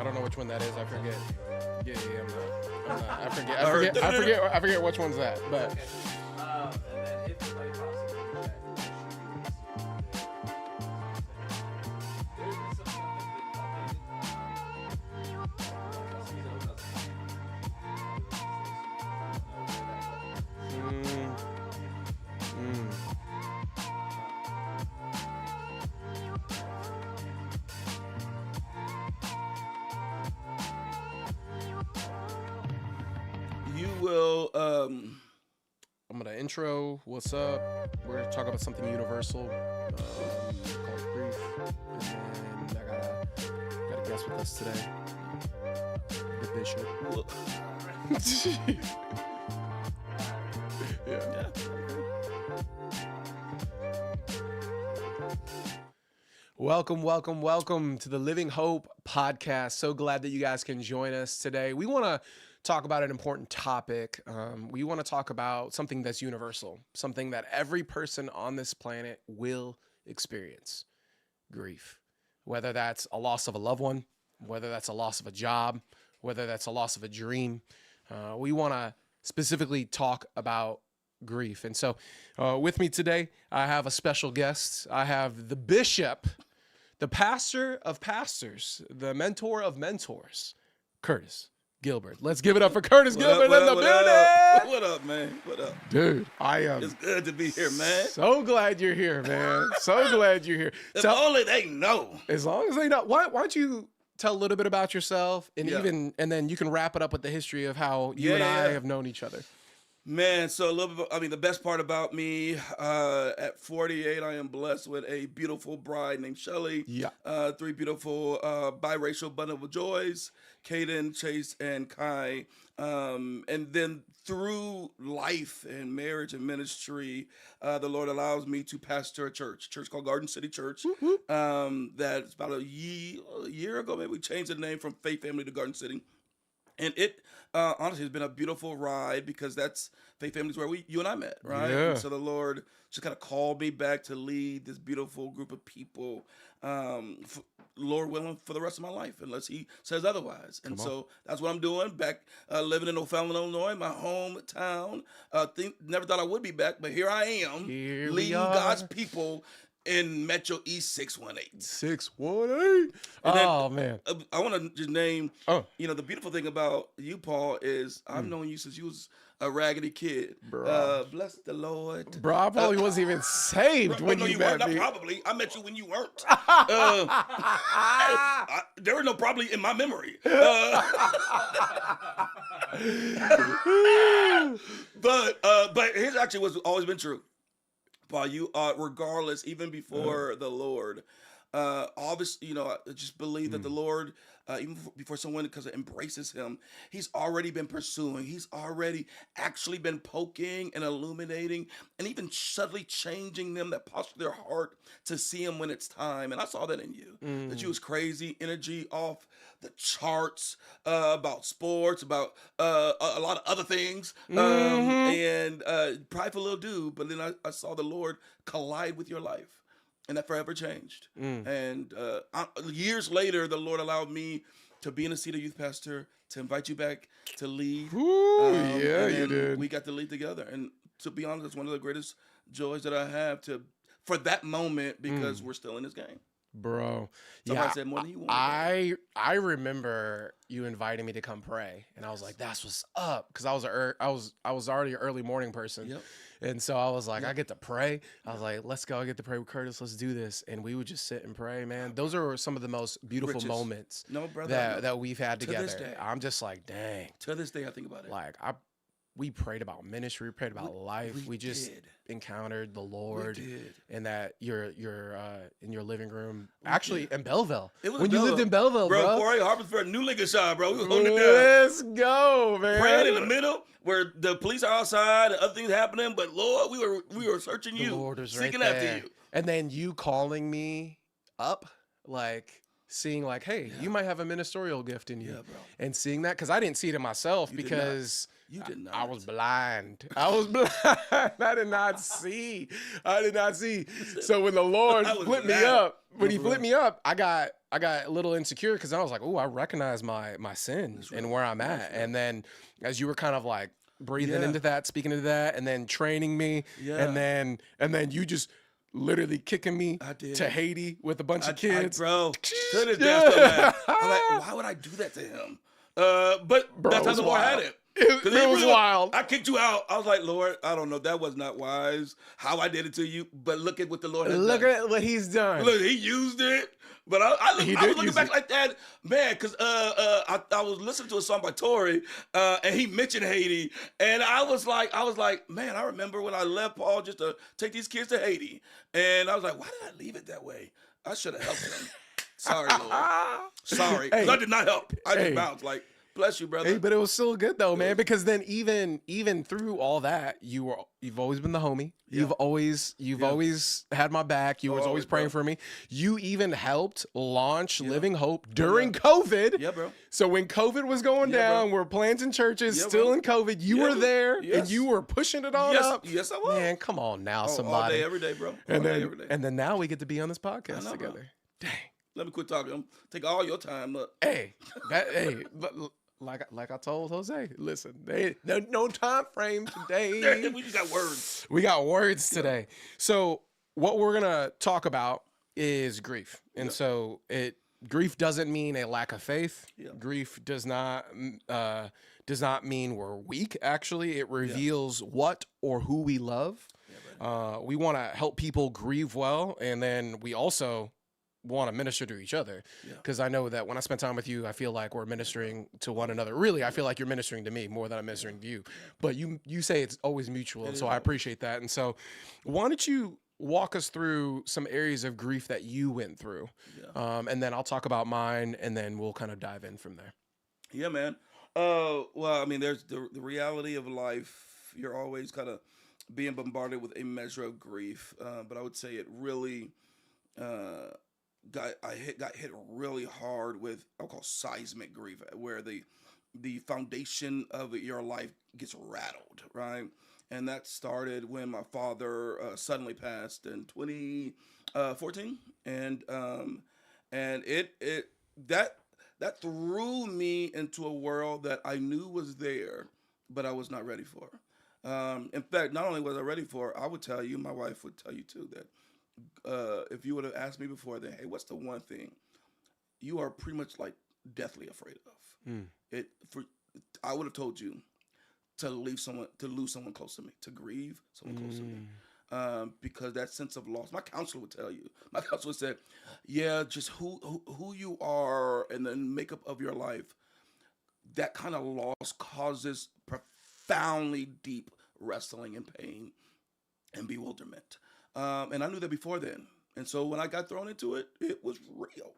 I don't know which one that is. I forget. Yeah, I'm not. I forget which one's that. But Okay. And then if anybody pops in the chat, there's been some stuff that's been You will, I'm gonna intro. What's up? We're gonna talk about something universal called grief, and I got a guest with us today, the bishop. yeah. Welcome to the Living Hope podcast. So glad that you guys can join us today. We want to talk about an important topic. We want to talk about something that's universal, something that every person on this planet will experience: grief. Whether that's a loss of a loved one, whether that's a loss of a job, whether that's a loss of a dream. We want to specifically talk about grief. And so with me today, I have a special guest. I have the bishop, the pastor of pastors, the mentor of mentors, Curtis Gilbert. Let's give it up for Curtis Gilbert in the building. What up, man? What up? Dude, I am. It's good to be here, man. So glad you're here, man. So glad you're here. If only they know. As long as they know. Why don't you tell a little bit about yourself and then you can wrap it up with the history of how you and I have known each other. Man, so a little bit, the best part about me, at 48, I am blessed with a beautiful bride named Shelly. Yeah. 3 beautiful biracial bundle of joys, Kaden, Chase, and Kai. And then through life and marriage and ministry, the Lord allows me to pastor a church called Garden City Church. That's about a year ago, maybe we changed the name from Faith Family to Garden City. And it honestly has been a beautiful ride because that's Faith Family is where you and I met, right? Yeah. And so the Lord just kind of called me back to lead this beautiful group of people, Lord willing, for the rest of my life, unless He says otherwise. And so that's what I'm doing, back living in O'Fallon, Illinois, my hometown. Never thought I would be back, but here I am, leading God's people in Metro East 618. 618. Oh, man. I want to just name, the beautiful thing about you, Paul, is I've known you since you was a raggedy kid. Bro. Bless the Lord. Bro, I probably wasn't even saved when you met me. Probably. I met you when you weren't. There were no probably in my memory. But here's actually what's always been true. Paul, you are, regardless, even before the Lord, obviously, I just believe that the Lord, even before someone because it embraces Him, He's already been pursuing. He's already actually been poking and illuminating and even subtly changing them, that posture of their heart to see Him when it's time. And I saw that in you, that you was crazy, energy off the charts, about sports, about a lot of other things, and prideful little dude. But then I saw the Lord collide with your life. And that forever changed. And years later, the Lord allowed me to be in the seat of youth pastor, to invite you back to lead. You did. We got to lead together. And to be honest, it's one of the greatest joys that I have for that moment, because we're still in this game. Bro, Somebody said more than you wanted. I remember you inviting me to come pray, and I was like, "That's what's up," because I was already an early morning person, and so I was like, "I get to pray." I was like, "Let's go! I get to pray with Curtis. Let's do this." And we would just sit and pray, man. Those are some of the most beautiful moments that we've had together. This day. I'm just like, dang. To this day, I think about it. Like we prayed about ministry, we prayed about life. We just encountered the Lord, and that you're in your living room, actually in Belleville. It was when you lived in Belleville, bro. 4A Harpersburg, New Lincoln Shire, bro. We was holding it down. Let's go, man. Praying in the middle where the police are outside and other things happening, but Lord, we were searching the you, Lord was seeking right after there. you. And then you calling me up, like seeing like, hey, you might have a ministerial gift in you, Yeah, bro. and seeing that because I didn't see it in myself You did not. because You did I not. was blind. I was blind. I did not see. I did not see. So when the Lord I was flipped me blind. up, when No, He for flipped real. me up, I got a little insecure because I was like, oh, I recognize my sin That's and real. where I'm That's at. real. And then as you were kind of like breathing Yeah. into that, speaking into that, and then training me, Yeah. and then you just literally kicking me I did. to Haiti with a bunch of kids. Bro, to this day, I still mad. I'm like, Yeah. why would I do that to him? But Bro, that's it how was the Lord had wild. it. It 'Cause he was really- wild. I kicked you out. I was like, Lord, I don't know. That was not wise how I did it to you. But look at what the Lord has Look done. at what He's done. Look, he used it. But He I did was looking use back it. like that, man, because I was listening to a song by Tori, and he mentioned Haiti, and I was like, man, I remember when I left Paul just to take these kids to Haiti, and I was like, why did I leave it that way? I should have helped him. Sorry, Lord. Sorry, because I did not help. I just Hey. bounced. Like, bless you, brother. Hey, but it was still good though, man. Because then even through all that, you've always been the homie. Yeah. You've always had my back. You was always Always, praying bro. for me. You even helped launch Yeah. Living Hope during COVID. Yeah, bro. So when COVID was going Yeah, down, bro. we're planting churches, Yeah, still bro. in COVID. You Yeah, were bro. there and Yes. you were pushing it on Yes, up. yes, I was. Man, come on now, Oh, somebody. all day, every day, bro. and All day, every day. then now we get to be on this podcast know, bro. together. Dang. Let me quit talking. I'm take all your time. Look. Hey, like I told Jose, listen, no time frame today. We just got words. We got words today. So what we're gonna talk about is grief, and Yeah. so grief doesn't mean a lack of faith. Yeah. Grief does not mean we're weak. Actually, it reveals what or who we love. We want to help people grieve well, and then we also want to minister to each other, because I know that when I spend time with you, I feel like we're ministering to one another. Really, I feel like you're ministering to me more than I'm ministering to you. But you say it's always mutual, and so I appreciate that. And so, why don't you walk us through some areas of grief that you went through, and then I'll talk about mine, and then we'll kind of dive in from there. Yeah, man. Well, I mean, there's the reality of life. You're always kind of being bombarded with a measure of grief, but I would say it really got hit really hard with I'll call seismic grief, where the foundation of your life gets rattled, right? And that started when my father suddenly passed in 2014, and that threw me into a world that I knew was there, but I was not ready for. In fact, not only was I ready for it, I would tell you, my wife would tell you too, that if you would have asked me before then, hey, what's the one thing you are pretty much like deathly afraid of? I would have told you to lose someone close to me, to grieve someone close to me, because that sense of loss. My counselor would tell you. My counselor said, yeah, just who you are and the makeup of your life. That kind of loss causes profoundly deep wrestling and pain and bewilderment. And I knew that before then. And so when I got thrown into it, it was real.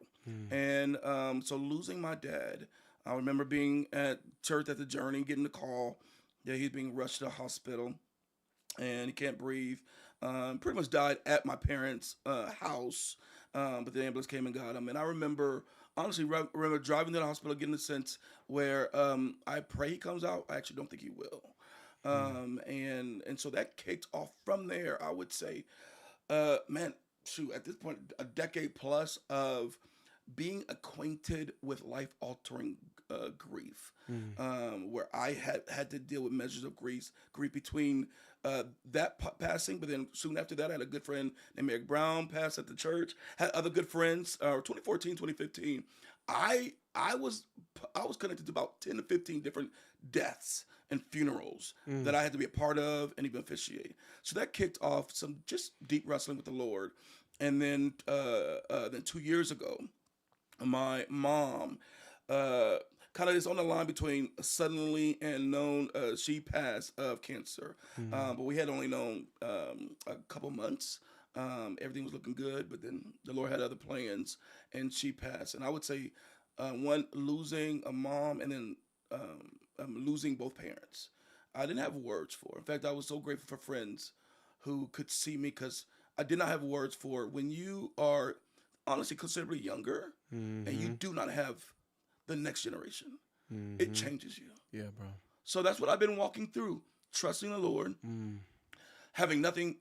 And so losing my dad, I remember being at church at the Journey, getting the call that he's being rushed to the hospital and he can't breathe. Pretty much died at my parents' house, but the ambulance came and got him. And I remember, honestly, remember driving to the hospital, getting a sense where I pray he comes out. I actually don't think he will. And so that kicked off from there, I would say, man, shoot, at this point, a decade plus of being acquainted with life-altering grief, where I had to deal with measures of grief between that passing, but then soon after that, I had a good friend named Eric Brown passed at the church, had other good friends, 2014, 2015. I was connected to about 10 to 15 different deaths and funerals that I had to be a part of and even officiate. So that kicked off some just deep wrestling with the Lord. And then 2 years ago, my mom kind of is on the line between suddenly and known. She passed of cancer, but we had only known a couple months. Everything was looking good, but then the Lord had other plans, and she passed. And I would say, one, losing a mom, and then losing both parents. I didn't have words for. In fact, I was so grateful for friends who could see me, because I did not have words for when you are honestly considerably younger, and you do not have the next generation, it changes you. Yeah, bro. So that's what I've been walking through, trusting the Lord, having nothing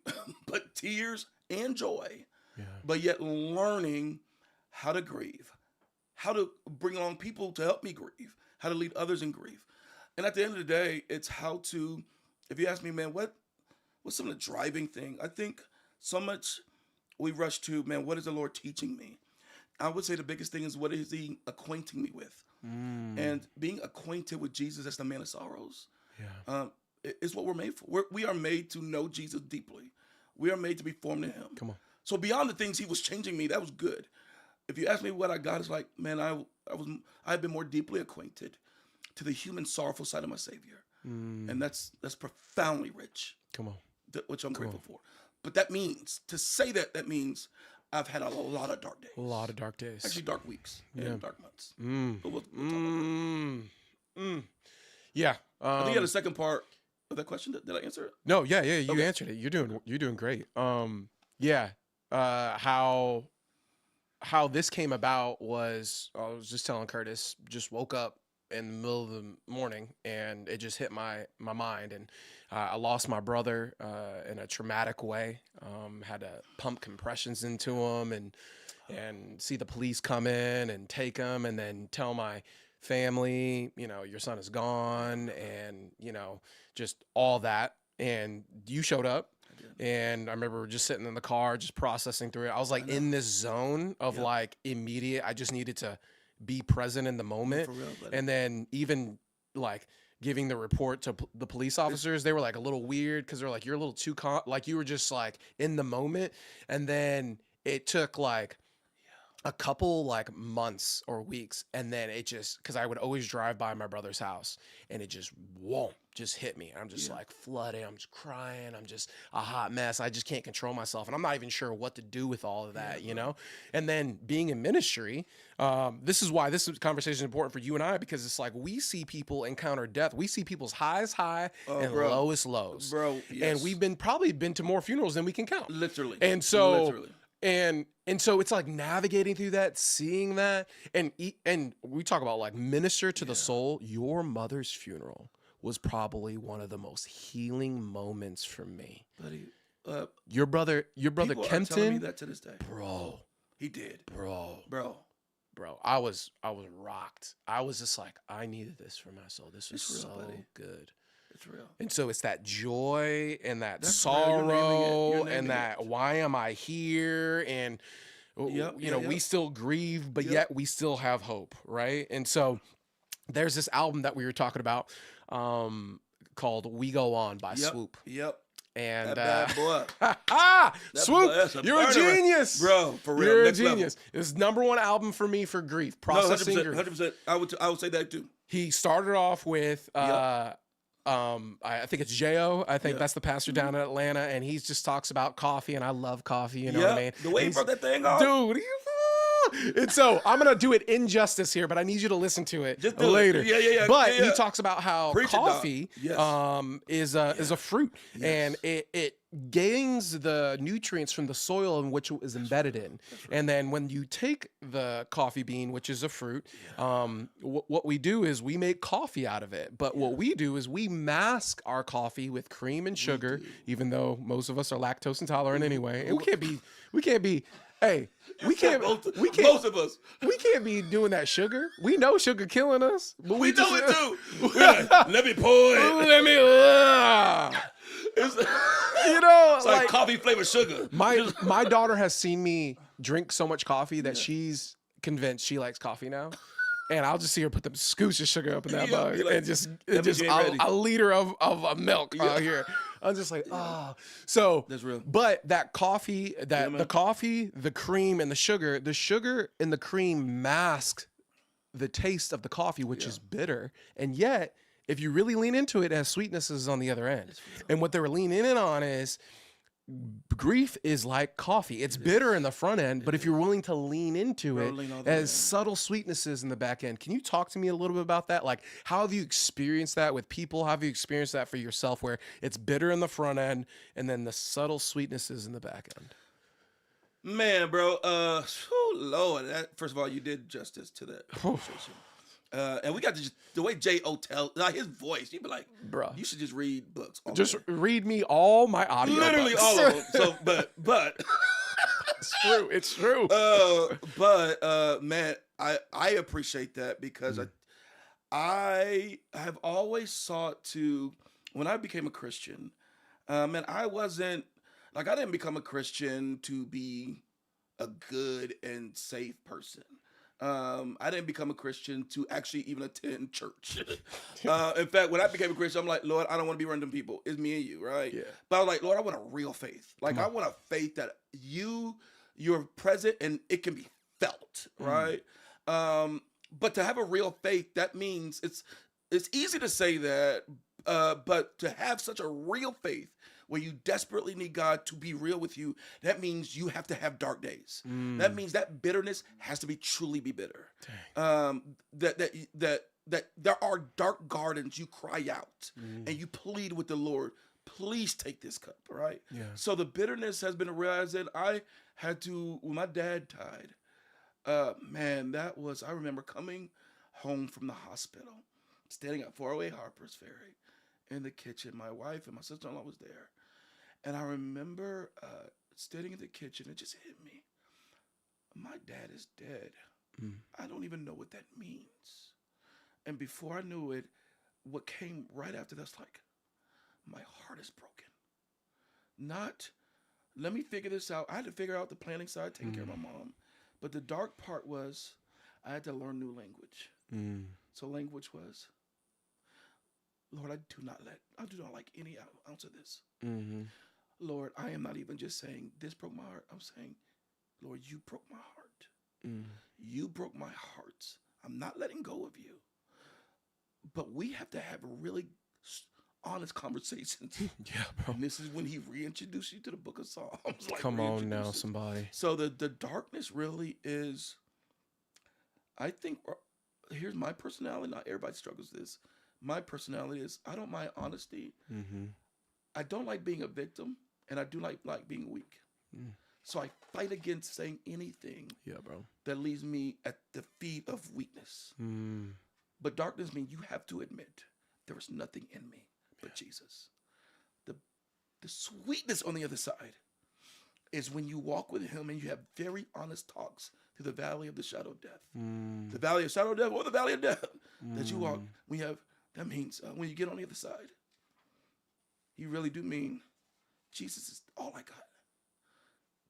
but tears and joy, but yet learning how to grieve, how to bring along people to help me grieve, how to lead others in grief. And at the end of the day, it's how to, if you ask me, man, what's some of the driving thing? I think so much we rush to, man, what is the Lord teaching me? I would say the biggest thing is, what is he acquainting me with? And being acquainted with Jesus as the man of sorrows is what we're made for. We are made to know Jesus deeply. We are made to be formed in him. Come on. So beyond the things he was changing me, that was good. If you ask me what I got, it's like, man, I've been more deeply acquainted to the human sorrowful side of my Savior. And that's profoundly rich. Come on. Which I'm grateful for. But that means, to say that means I've had a lot of dark days. A lot of dark days. Actually, dark weeks and dark months. But we'll talk about that. Yeah. I think you had a second part of that question. Did I answer it? No, yeah, you answered it. You're doing great. How this came about was, I was just telling Curtis, just woke up in the middle of the morning and it just hit my mind, and I lost my brother in a traumatic way. Had to pump compressions into him and see the police come in and take him, and then tell my family, your son is gone, and just all that. And you showed up. And I remember just sitting in the car, just processing through it. I was like in this zone of like immediate, I just needed to be present in the moment. For real, buddy. And then even like giving the report to the police officers, they were like a little weird because they're like, you're a little too, like you were just like in the moment. And then it took like a couple like months or weeks, and then it just, because I would always drive by my brother's house, and it just just hit me. I'm just like flooded. I'm just crying. I'm just a hot mess. I just can't control myself, and I'm not even sure what to do with all of that, And then being in ministry, this is why this conversation is important for you and I, because it's like we see people encounter death. We see people's highest high and lowest lows, bro. Yes. And we've probably been to more funerals than we can count, literally. And so. And so it's like navigating through that, seeing that, and we talk about like minister to the soul. Your mother's funeral was probably one of the most healing moments for me, buddy. Your brother People Kempton, are telling me that to this day, bro. He did, bro. I was rocked. I was just like, I needed this for my soul. This was so good. It's real. And so it's that joy and that That's sorrow You're naming and that it. why am I here? And we still grieve, but yet we still have hope, right? And so there's this album that we were talking about called We Go On by Swoop. Yep. And that bad boy. Swoop, that's a you're a burner. genius, Bro, for real. You're Next a genius. level. It's #1 album for me for grief, No, processing 100%. grief. 100%. I would say that too. He started off with I think it's J.O. I think that's the pastor down in Atlanta, and he just talks about coffee, and I love coffee, you know what I mean? The way he broke that thing off. Dude, and so I'm going to do it injustice here, but I need you to listen to it Just do later. it. Yeah. But he talks about how Preach it, dog. coffee is a fruit, and it gains the nutrients from the soil in which it is embedded in. And then when you take the coffee bean, which is a fruit, what we do is we make coffee out of it. But what we do is we mask our coffee with cream and sugar, even though most of us are lactose intolerant anyway. And we can't be. Hey, Most of us. we can't be doing that sugar. We know sugar killing us, but We know it too. We're like, let me pour it. Let me. It's It's like coffee flavored sugar. My daughter has seen me drink so much coffee that she's convinced she likes coffee now. And I'll just see her put the scoops of sugar up in that mug, like, and just ready. a liter of milk out here. I'm just like, So That's real. But that coffee, the coffee, the cream, and the sugar and the cream mask the taste of the coffee, which is bitter. And yet, if you really lean into it, it has sweetnesses on the other end. And what they were leaning in on is grief is like coffee. It's bitter in the front end, but if you're willing to lean into it, it has subtle sweetnesses in the back end. Can you talk to me a little bit about that? Like, how have you experienced that with people? How have you experienced that for yourself, where it's bitter in the front end and then the subtle sweetnesses in the back end? Man, bro. Lord. First of all, you did justice to that conversation. And we got to just, the way J.O. tells, like his voice, you'd be like, Bruh. you should just read books. All Just day. read me all my audio Literally books. all of them. So, but It's true. It's true. man, I appreciate that because I have always sought to, when I became a Christian, man, I didn't become a Christian to be a good and safe person. I didn't become a Christian to actually even attend church. In fact, when I became a Christian, I'm like, Lord, I don't want to be random people. It's me and you, right? Yeah. But I was like, Lord, I want a real faith. Like, I want a faith that you're present and it can be felt, right? But to have a real faith, that means it's easy to say that, but to have such a real faith where you desperately need God to be real with you, that means you have to have dark days. That means that bitterness has to be truly be bitter. That there are dark gardens you cry out and you plead with the Lord, please take this cup, right? Yeah. So the bitterness has been realized that I had to, when my dad died, man, I remember coming home from the hospital, standing at 408 Harper's Ferry in the kitchen. My wife and my sister-in-law was there. And I remember standing in the kitchen, it just hit me. My dad is dead. I don't even know what that means. And before I knew it, what came right after that's like, my heart is broken. Not, let me figure this out. I had to figure out the planning side, taking care of my mom. But the dark part was, I had to learn new language. So language was, Lord, I do not like any ounce of this. Lord, I am not even just saying this broke my heart. I'm saying, Lord, you broke my heart. You broke my heart. I'm not letting go of you. But we have to have really honest conversations. Yeah, bro. And this is when he reintroduced you to the book of Psalms. Like, Come on now, reintroduces. somebody. So the darkness really is, I think, here's my personality. Not everybody struggles with this. My personality is, I don't mind honesty. I don't like being a victim, and I do like being weak. So I fight against saying anything that leaves me at the feet of weakness. But darkness means you have to admit there is nothing in me but Jesus. The sweetness on the other side is when you walk with him and you have very honest talks through the valley of the shadow of death. The valley of shadow of death or the valley of death that you walk. That means when you get on the other side, you really do mean Jesus is all I got.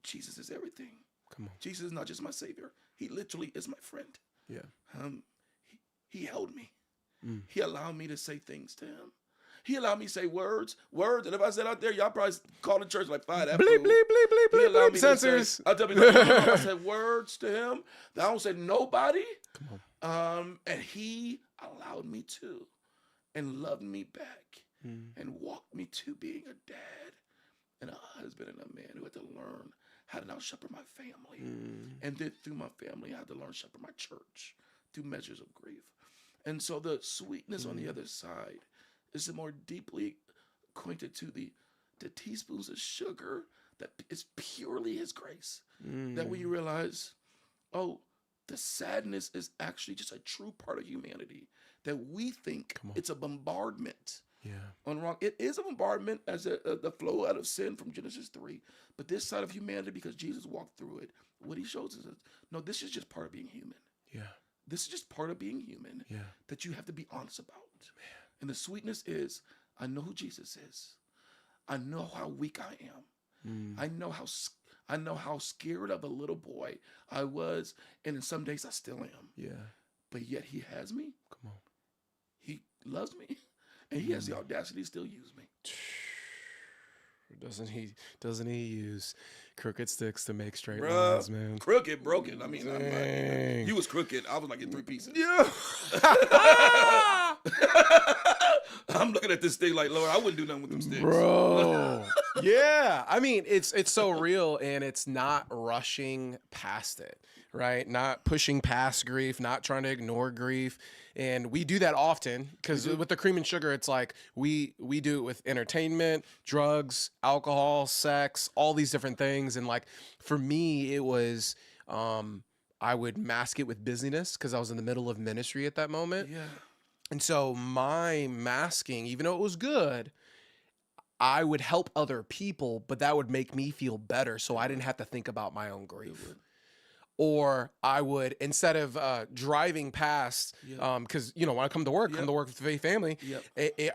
Jesus is everything. Come on. Jesus is not just my savior. He literally is my friend. Yeah. He held me. He allowed me to say things to him. He allowed me to say words. And if I said out there, y'all probably call the church like 5 that Bleep, bleep, bleep, bleep, bleep, bleep, censors. I'll tell people, I said words to him that I don't say nobody. Come on. And he allowed me to and loved me back and walked me to being a dad and a husband and a man who had to learn how to now shepherd my family. And then through my family, I had to learn to shepherd my church through measures of grief. And so the sweetness on the other side is the more deeply acquainted to the teaspoons of sugar that is purely his grace. That when you realize, oh, the sadness is actually just a true part of humanity. That we think it's a bombardment on wrong. It is a bombardment as the flow out of sin from Genesis 3. But this side of humanity, because Jesus walked through it, what he shows us is, no, this is just part of being human. This is just part of being human that you have to be honest about. And the sweetness is, I know who Jesus is. I know how weak I am. I know how scared of a little boy I was, and in some days I still am. But yet he has me. Come on. He loves me, and he has the audacity to still use me. Doesn't he use crooked sticks to make straight Bruh, lines, man? Crooked, broken. I mean, I'm you was crooked. I was like in 3 pieces. Yeah. I'm looking at this thing like, Lord, I wouldn't do nothing with them sticks. Bro. Yeah. I mean, it's so real, and it's not rushing past it, right? Not pushing past grief, not trying to ignore grief. And we do that often because with the cream and sugar, it's like we do it with entertainment, drugs, alcohol, sex, all these different things. And like for me, it was I would mask it with busyness because I was in the middle of ministry at that moment. Yeah. And so my masking, even though it was good, I would help other people, but that would make me feel better so I didn't have to think about my own grief. Or I would, instead of driving past, because, you know, when I come to work with the Faith family,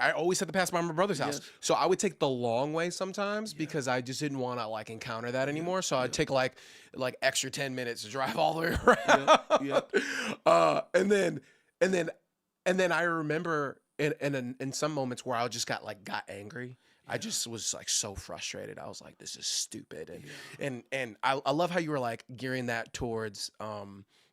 I always had to pass by my brother's house. So I would take the long way sometimes because I just didn't want to like encounter that anymore. So I'd take like extra 10 minutes to drive all the way around. And then I remember in some moments where I just got angry. I just was like so frustrated. I was like, this is stupid. And I love how you were like gearing that towards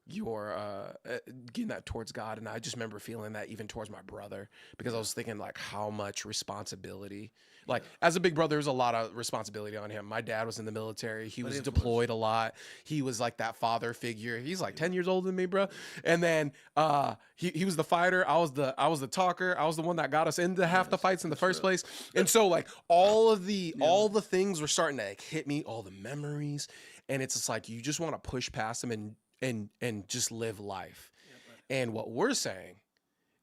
getting that towards God. And I just remember feeling that even towards my brother, because I was thinking like how much responsibility, like as a big brother, there's a lot of responsibility on him. My dad was in the military. He was deployed a lot. He was like that father figure. He's like 10 years older than me, bro. And then he was the fighter. I was the talker. I was the one that got us into half the fights in the first place. And so like all the things were starting to like hit me, all the memories. And it's just like you just want to push past them and just live life. And what we're saying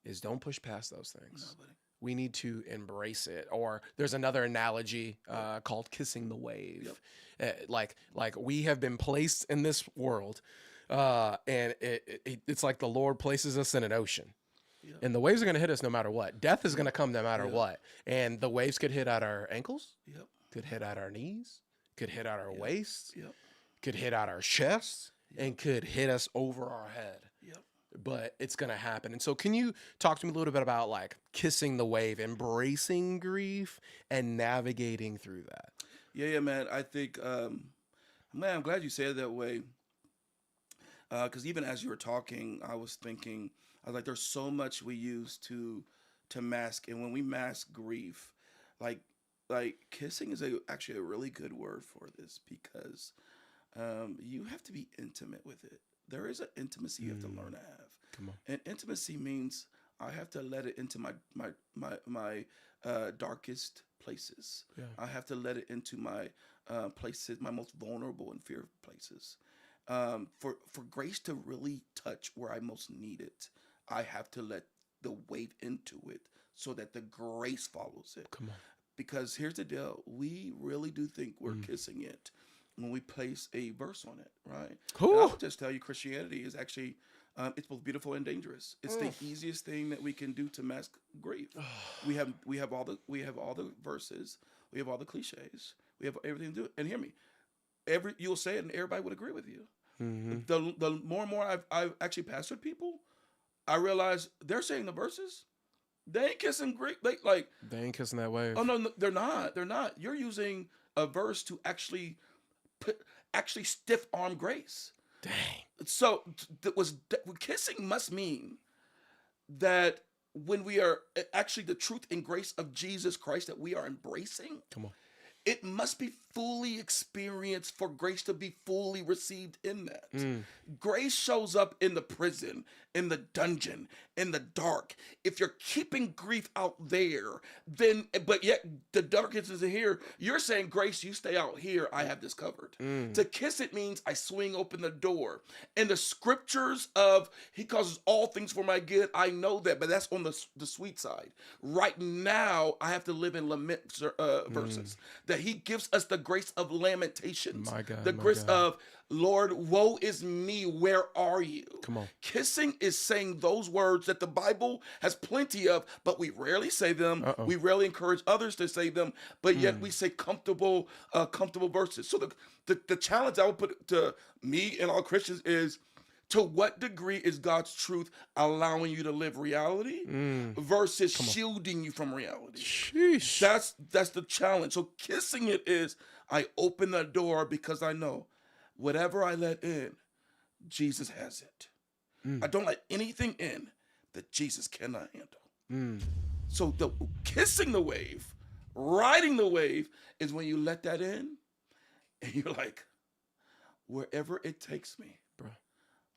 is don't push past those things. We need to embrace it. Or there's another analogy called kissing the wave. Like we have been placed in this world, and it's like the Lord places us in an ocean. And the waves are going to hit us no matter what. Death is going to come no matter what. And the waves could hit at our ankles, could hit at our knees, could hit at our waist, could hit at our chest, and could hit us over our head. But it's going to happen. And so can you talk to me a little bit about like kissing the wave, embracing grief, and navigating through that? Yeah, man. I think, man, I'm glad you said it that way. Because even as you were talking, I was thinking, I was like, there's so much we use to mask. And when we mask grief, like kissing is actually a really good word for this, because you have to be intimate with it. There is an intimacy you have to learn to have. Come on. And intimacy means I have to let it into my darkest places. I have to let it into my places, my most vulnerable and fear places. For grace to really touch where I most need it, I have to let the wave into it so that the grace follows it. Come on. Because here's the deal. We really do think we're kissing it when we place a verse on it, right? Cool. And I would just tell you, Christianity is actually, it's both beautiful and dangerous. It's the easiest thing that we can do to mask grief. we have all the verses, we have all the cliches, we have everything to do. And hear me, you'll say it, and everybody would agree with you. The more and more I've actually pastored people, I realize they're saying the verses. They ain't kissing grief. They ain't kissing that wave. Oh no, they're not. They're not. You're using a verse to actually stiff arm grace. Dang. So kissing must mean that when we are actually the truth and grace of Jesus Christ that we are embracing. Come on. It must be fully experienced for grace to be fully received in that. Grace shows up in the prison, in the dungeon, in the dark. If you're keeping grief out there, but yet the darkness is here, you're saying, grace, you stay out here. I have this covered. To kiss it means I swing open the door. And the scriptures of he causes all things for my good, I know that, but that's on the sweet side. Right now, I have to live in lament verses. That he gives us the grace of lamentations. My God, the grace of, Lord, woe is me, where are you? Come on. Kissing is saying those words that the Bible has plenty of, but we rarely say them. We rarely encourage others to say them, but yet we say comfortable verses. So the challenge I would put to me and all Christians is, to what degree is God's truth allowing you to live reality versus shielding you from reality? Sheesh. That's the challenge. So kissing it is, I open the door because I know whatever I let in, Jesus has it. I don't let anything in that Jesus cannot handle. So the kissing the wave, riding the wave is when you let that in and you're like, wherever it takes me, Bro.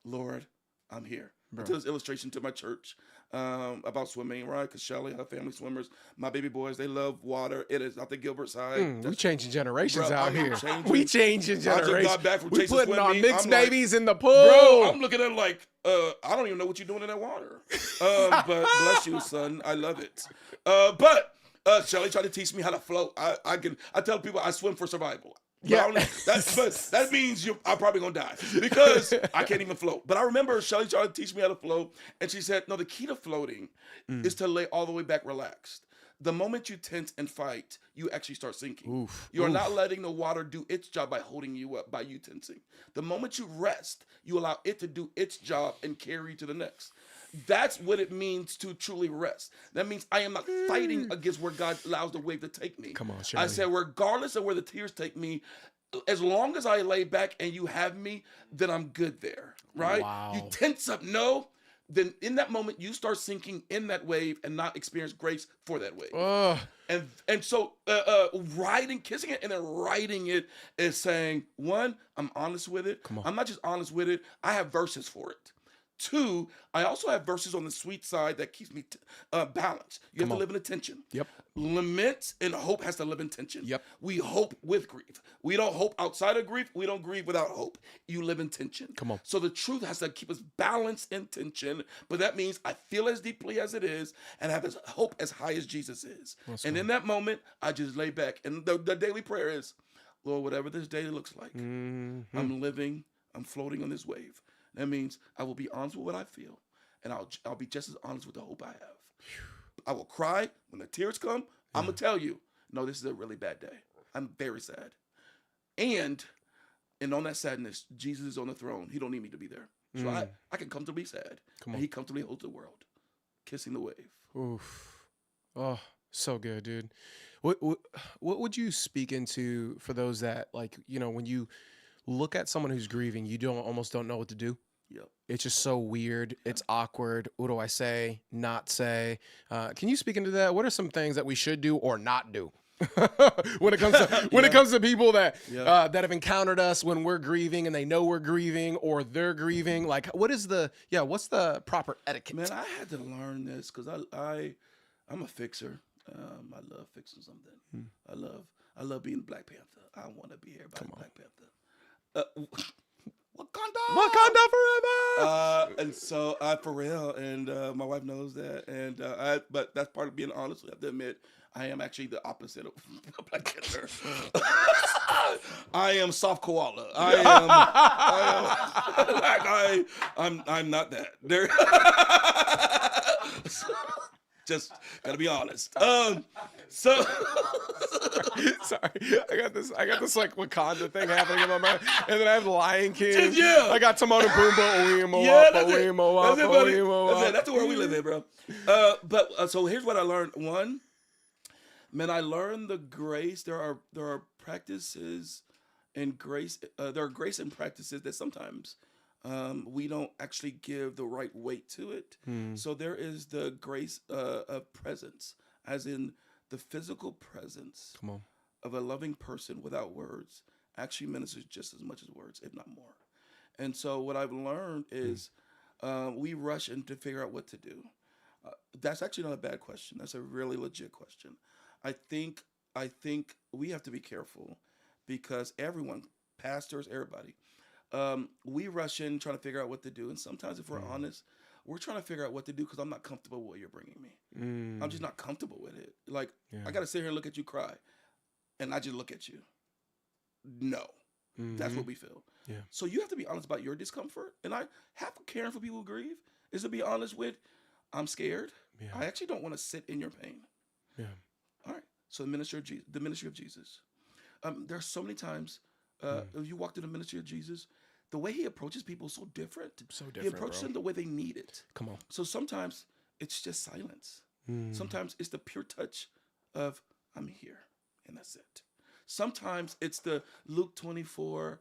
Lord, I'm here. I Bro. took this illustration to my church about swimming, right? Because Shelly, her family swimmers, my baby boys, they love water. It is out the Gilbert side. We changing generations Bro, out I'm here. changing- We changing I just generations. got back from We chasing putting swim our meet. mixed I'm like, babies in the pool. Bro, I'm looking at it like, I don't even know what you're doing in that water. But bless you, son. I love it. But Shelly tried to teach me how to float. I tell people I swim for survival. Yeah. But that means I'm probably gonna die because I can't even float. But I remember Shelly tried to teach me how to float, and she said, "No, the key to floating is to lay all the way back relaxed. The moment you tense and fight, you actually start sinking. Oof. You're not letting the water do its job by holding you up, by you tensing. The moment you rest, you allow it to do its job and carry you to the next." That's what it means to truly rest. That means I am not fighting against where God allows the wave to take me. Come on, I Shirley. said, regardless of where the tears take me, as long as I lay back and you have me, then I'm good there, right? Wow. You tense up, no. Then in that moment, you start sinking in that wave and not experience grace for that wave. Ugh. And so riding, kissing it, and then riding it is saying, one, I'm honest with it. Come on. I'm not just honest with it. I have verses for it. Two, I also have verses on the sweet side that keeps me balanced. You have to live in a tension. Yep. Lament and hope has to live in tension. Yep. We hope with grief. We don't hope outside of grief. We don't grieve without hope. You live in tension. Come on. So the truth has to keep us balanced in tension, but that means I feel as deeply as it is and have as hope as high as Jesus is. And in that moment, I just lay back. And the daily prayer is, Lord, whatever this day looks like, I'm living, I'm floating on this wave. That means I will be honest with what I feel, and I'll be just as honest with the hope I have. I will cry when the tears come. I'm gonna tell you, no, this is a really bad day. I'm very sad, and on that sadness, Jesus is on the throne. He don't need me to be there, so I can comfortably be sad, and He comfortably holds the world, kissing the wave. Oof. Oh, so good, dude. What would you speak into for those that, like, you know, when you look at someone who's grieving, you almost don't know what to do? Yep. It's just so weird. It's awkward. What do I say? Not say? Can you speak into that? What are some things that we should do or not do when it comes to people that that have encountered us when we're grieving and they know we're grieving or they're grieving? Like, what's the proper etiquette? Man, I had to learn this because I'm a fixer. I love fixing something. I love being Black Panther. I want to be everybody's Black Panther. Wakanda forever. And so for real, and my wife knows that, and but that's part of being honest. I have to admit, I am actually the opposite of Black Panther. I am soft koala. I'm not that. Just gotta be honest. So sorry, I got this like Wakanda thing happening in my mind, and then I have the Lion King. Yeah. I got Timon and Pumbaa. That's it. That's the world we live in, bro. But so here's what I learned. One, man, I learned the grace. There are practices and grace. There are grace and practices that sometimes we don't actually give the right weight to it. So there is the grace of presence, as in the physical presence of a loving person without words actually ministers just as much as words, if not more. And so what I've learned is we rush in to figure out what to do. That's actually not a bad question. That's a really legit question. I think we have to be careful because everyone, pastors, everybody, we rush in trying to figure out what to do. And sometimes if we're honest, we're trying to figure out what to do because I'm not comfortable with what you're bringing me. I'm just not comfortable with it. Like, I got to sit here and look at you cry. And I just look at you. No. That's what we feel. Yeah. So you have to be honest about your discomfort. And half of caring for people who grieve is to be honest with, I'm scared. Yeah. I actually don't want to sit in your pain. Yeah. All right. So the ministry of Jesus. There are so many times if you walk through the ministry of Jesus, the way he approaches people is so different. He approaches them the way they need it. Come on. So sometimes it's just silence. Sometimes it's the pure touch of, I'm here, and that's it. Sometimes it's the Luke 24,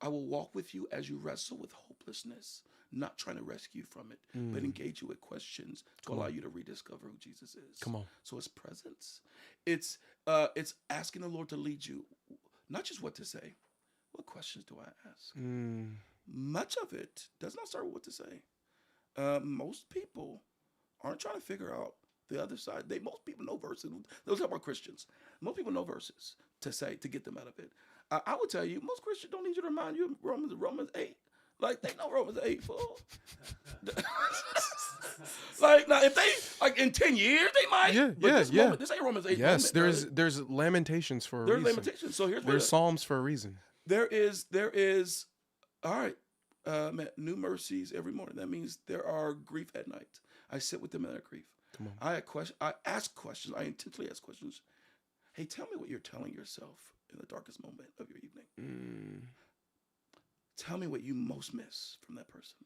I will walk with you as you wrestle with hopelessness not trying to rescue you from it, but engage you with questions to allow you to rediscover who Jesus is. Come on. So it's presence. It's asking the Lord to lead you, not just what to say. What questions do I ask? Much of it does not start with what to say. Most people aren't trying to figure out the other side. Most people know verses. Those are about Christians. Most people know verses to say to get them out of it. I would tell you, most Christians don't need you to remind you of Romans 8. Like, they know Romans 8, fool. Like, now, if they, like, in 10 years, they might. But this moment, this ain't Romans 8. Yes, moment, there's Lamentations for a there's reason. limitations. So here's There's Psalms for a reason. there is, all right, new mercies every morning. That means there are grief at night. I sit with them in their grief. Come on. I ask questions. I intentionally ask questions. Hey, tell me what you're telling yourself in the darkest moment of your evening. Tell me what you most miss from that person.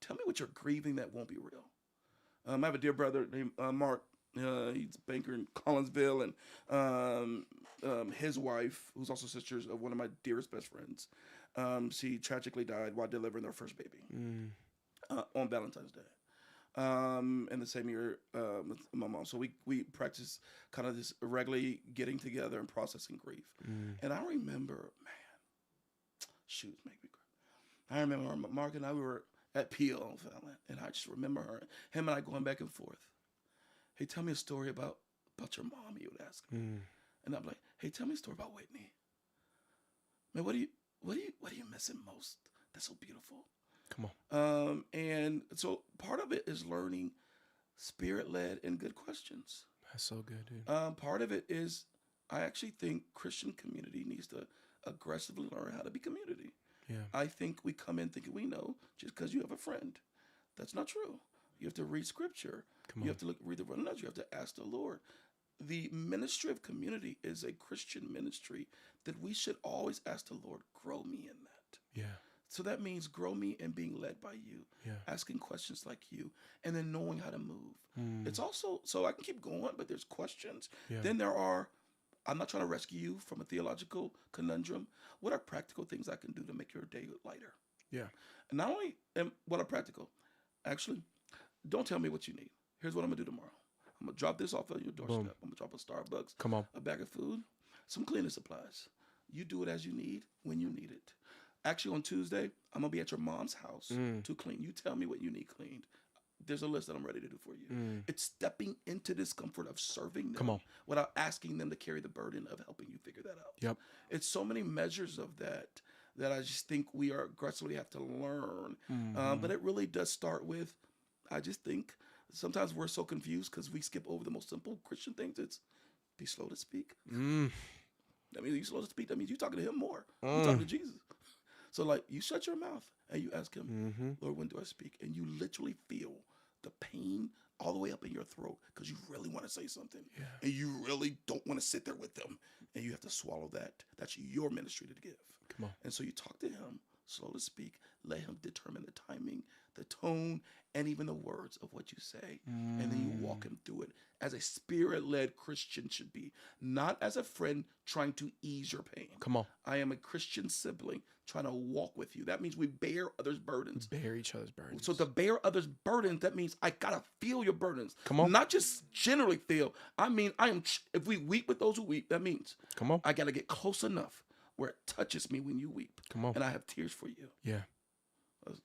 Tell me what you're grieving that won't be real. I have a dear brother named Mark. He's a banker in Collinsville, and his wife, who's also sisters of one of my dearest best friends, she tragically died while delivering their first baby on Valentine's Day. In the same year with my mom. So we practice kind of this regularly getting together and processing grief. And I remember, shoes make me cry. I remember Mark and I, we were at Peel, and I just remember him and I going back and forth. Hey, tell me a story about your mom, he would ask me. And I'm like, hey, tell me a story about Whitney. Man, what are you missing most? That's so beautiful. Come on. And so part of it is learning spirit-led and good questions. That's so good, dude. Part of it is I actually think Christian community needs to aggressively learn how to be community. Yeah. I think we come in thinking we know just because you have a friend. That's not true. You have to read scripture. You have to read the runouts. You have to ask the Lord. The ministry of community is a Christian ministry that we should always ask the Lord, grow me in that. Yeah. So that means grow me in being led by you, asking questions like you, and then knowing how to move. It's also, so I can keep going, but there's questions. Then there are, I'm not trying to rescue you from a theological conundrum. What are practical things I can do to make your day lighter? Yeah. And not only what are practical, actually, don't tell me what you need. Here's what I'm going to do tomorrow. I'm going to drop this off at your doorstep. Boom. I'm going to drop a Starbucks, Come on. a bag of food, some cleaning supplies. You do it as you need, when you need it. Actually, on Tuesday, I'm going to be at your mom's house to clean. You tell me what you need cleaned. There's a list that I'm ready to do for you. It's stepping into this comfort of serving them without asking them to carry the burden of helping you figure that out. Yep. It's so many measures of that I just think we are aggressively have to learn. But it really does start with, I just think sometimes we're so confused because we skip over the most simple Christian things. It's be slow to speak. That means you slow to speak. That means you're talking to him more. You're talking to Jesus. So like you shut your mouth and you ask him, Lord, when do I speak? And you literally feel the pain all the way up in your throat because you really want to say something. And you really don't want to sit there with them. And you have to swallow that. That's your ministry to give. Come on. And so you talk to him, slow to speak, let him determine the timing, the tone, and even the words of what you say. And then you walk him through it as a spirit-led Christian should be, not as a friend trying to ease your pain. Come on. I am a Christian sibling trying to walk with you. That means we bear others' burdens. Bear each other's burdens. So to bear others' burdens, that means I gotta feel your burdens. Come on. Not just generally feel. I mean, if we weep with those who weep, that means Come on. I gotta get close enough where it touches me when you weep. Come on. And I have tears for you. Yeah.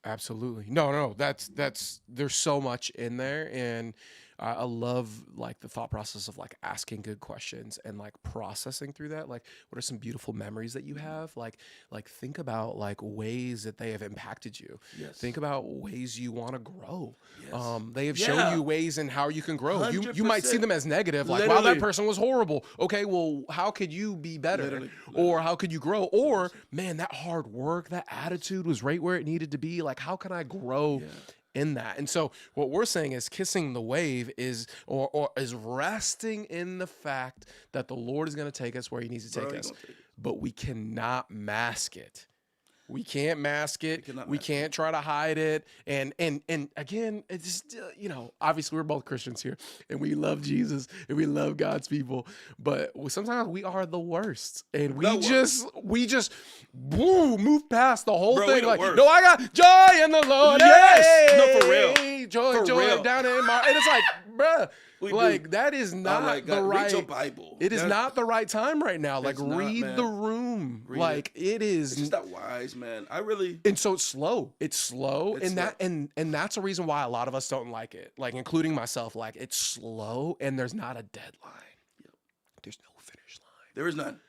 Absolutely. No. That's there's so much in there, and I love like the thought process of like asking good questions and like processing through that. Like, what are some beautiful memories that you have? Like think about like ways that they have impacted you. Yes. Think about ways you want to grow. Yes. They have shown you ways in how you can grow. You might see 100%. them as negative, like, wow, that person was horrible. Okay, well, how could you be better? Literally. Or how could you grow? Or man, that hard work, that attitude was right where it needed to be. Like, how can I grow in that? And so what we're saying is kissing the wave is or is resting in the fact that the Lord is going to take us where he needs to take us. But we cannot mask it We can't mask it. cannot We mask can't try to hide it. And again, it's just, obviously we're both Christians here, and we love Jesus and we love God's people, but sometimes we are the worst, and we just boom, move past the whole Bro, we thing. the Like, worst. no, I got joy in the Lord. Yes! No, for real. Hey, joy, For joy real. down in my. And it's like, bruh. We Like do. that is not like, the God, right. read your Bible. It is That's- not the right time right now. Like It's not, read man. the room. Read like it is. It's just not wise, man. I really. And so it's slow. It's slow, It's and slow. that and that's a reason why a lot of us don't like it. Like including myself. Like it's slow, and there's not a deadline. Yep. There's no finish line. There is none.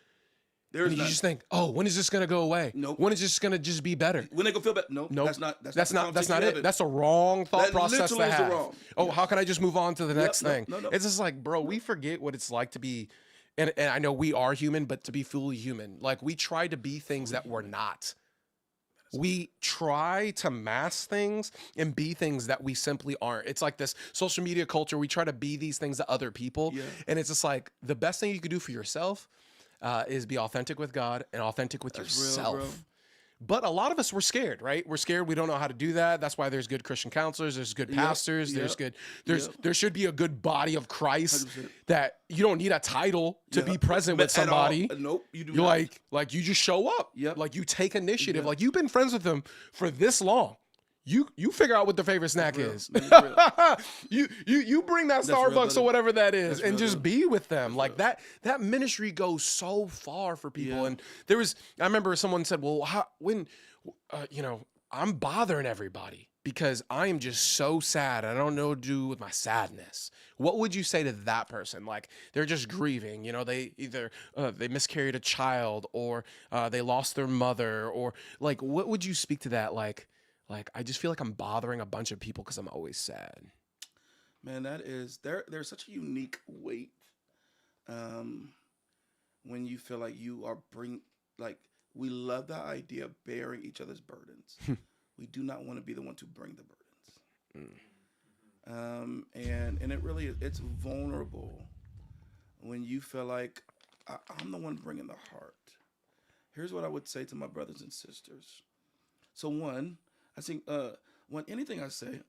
There is And you none. just think, oh, when is this gonna go away? Nope. When is this gonna just be better? When they go feel better. No, Nope. that's not. That's the not conversation you it. have. That's a wrong thought That process to literally is the have. wrong. Oh, Yeah. how can I just move on to the next no, thing? no. It's just like, bro, we forget what it's like to be, and I know we are human, but to be fully human. Like we try to be things that we're not. We try to mask things and be things that we simply aren't. It's like this social media culture. We try to be these things to other people. Yeah. And it's just like the best thing you could do for yourself is be authentic with God and authentic with That's real, yourself. bro. But a lot of us were scared, right? We're scared. We don't know how to do that. That's why there's good Christian counselors. There's good pastors. There's good. There should be a good body of Christ 100%. that you don't need a title to be present with At all. somebody. Nope, you do You're not. like you just show up. Yep. Like you take initiative. Yep. Like you've been friends with them for this long. You figure out what their favorite snack real. is. That's you bring that real, Starbucks brother. or whatever that is, That's and real, just brother. be with them. Like that ministry goes so far for people. Yeah. And I remember someone said, well, I'm bothering everybody because I am just so sad. I don't know what to do with my sadness. What would you say to that person? Like they're just grieving. They either they miscarried a child or they lost their mother, or like what would you speak to that? Like I just feel like I'm bothering a bunch of people because I'm always sad. Man, that is there's such a unique weight when you feel like you are we love the idea of bearing each other's burdens. We do not want to be the one to bring the burdens. And it really it's vulnerable when you feel like I'm the one bringing the heart. Here's what I would say to my brothers and sisters. So one, I think when anything I say,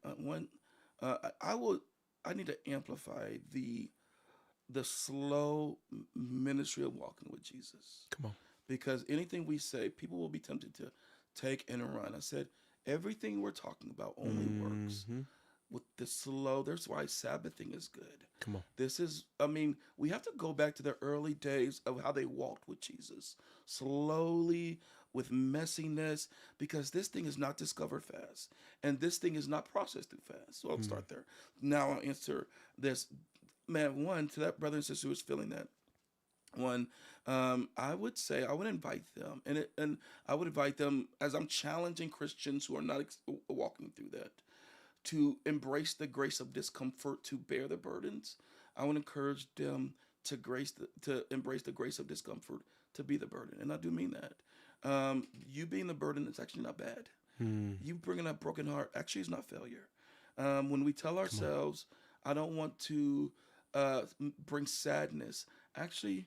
I need to amplify the slow ministry of walking with Jesus. Come on. Because anything we say, people will be tempted to take and run. I said, everything we're talking about only works with the slow. That's why Sabbathing is good. Come on. We have to go back to the early days of how they walked with Jesus. Slowly, with messiness, because this thing is not discovered fast. And this thing is not processed too fast. So I'll start there. Now I'll answer this. Man, one, to that brother and sister who's feeling that. One, I would say I would invite them, and I would invite them as I'm challenging Christians who are not walking through that to embrace the grace of discomfort to bear the burdens. I would encourage them to embrace the grace of discomfort to be the burden, and I do mean that. You being the burden is actually not bad. You bringing a broken heart actually is not failure. When we tell ourselves, I don't want to bring sadness, actually,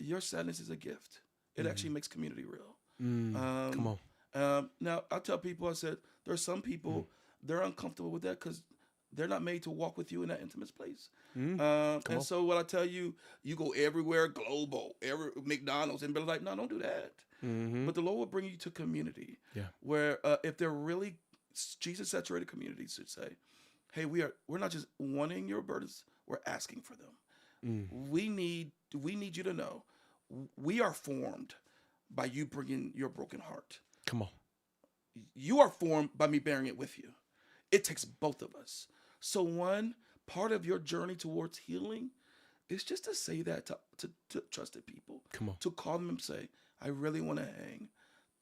your sadness is a gift. It actually makes community real. Come on. Now, I tell people, I said, there are some people, they're uncomfortable with that because they're not made to walk with you in that intimate place. And so what I tell you, you go everywhere, global, McDonald's, and be like, no, don't do that. But the Lord will bring you to community where if they're really Jesus-saturated communities should say, hey, we're not just wanting your burdens, we're asking for them. We need you to know we are formed by you bringing your broken heart. Come on. You are formed by me bearing it with you. It takes both of us. So one part of your journey towards healing is just to say that to trusted people. Come on. To call them and say, I really want to hang,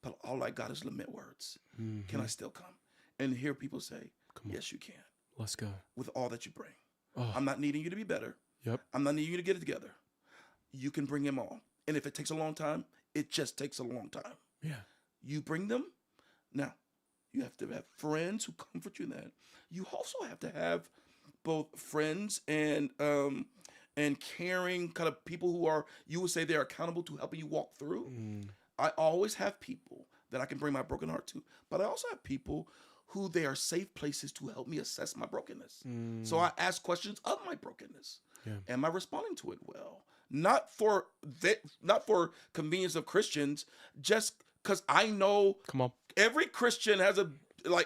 but all I got is lament words. Can I still come? And hear people say, yes, you can. Let's go. With all that you bring. Oh. I'm not needing you to be better. Yep. I'm not needing you to get it together. You can bring them all. And if it takes a long time, it just takes a long time. Yeah. You bring them. Now, you have to have friends who comfort you in that. You also have to have both friends and caring kind of people who are, you would say they're accountable to helping you walk through. I always have people that I can bring my broken heart to. But I also have people who they are safe places to help me assess my brokenness. So I ask questions of my brokenness. Yeah. Am I responding to it well? Not for convenience of Christians, just because I know Come on. every Christian has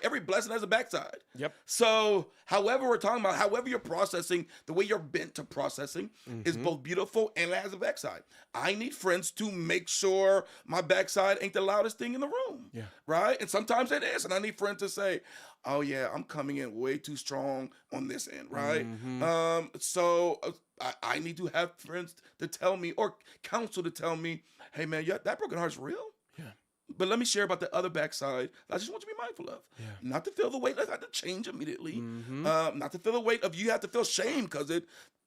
every blessing has a backside. Yep. So, however we're talking about, however you're processing, the way you're bent to processing is both beautiful and it has a backside. I need friends to make sure my backside ain't the loudest thing in the room. Yeah. Right? And sometimes it is. And I need friends to say, oh yeah, I'm coming in way too strong on this end. Right? So I need to have friends to tell me or counsel to tell me, hey man, that broken heart's real. Yeah. But let me share about the other backside. I just want you to be mindful of. Yeah. Not to feel the weight. Let's not to change immediately. Not to feel the weight of you have to feel shame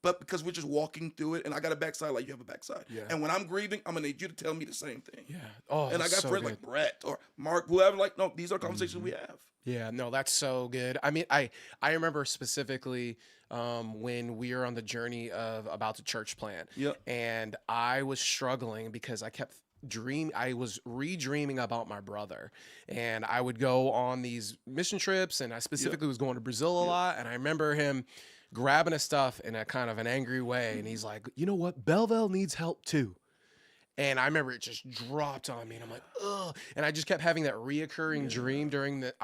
but because we're just walking through it. And I got a backside like you have a backside. Yeah. And when I'm grieving, I'm gonna need you to tell me the same thing. Yeah. Oh, And I got that's so friends good. like Brett or Mark, whoever. Like, no, these are conversations we have. Yeah, no, that's so good. I mean, I remember specifically when we were on the journey of about the church plant. Yep. And I was struggling because I was re-dreaming about my brother, and I would go on these mission trips, and I specifically was going to Brazil a lot. And I remember him grabbing his stuff in a kind of an angry way, and he's like, you know what, Belleville needs help too. And I remember it just dropped on me, and I'm like, ugh. And I just kept having that reoccurring dream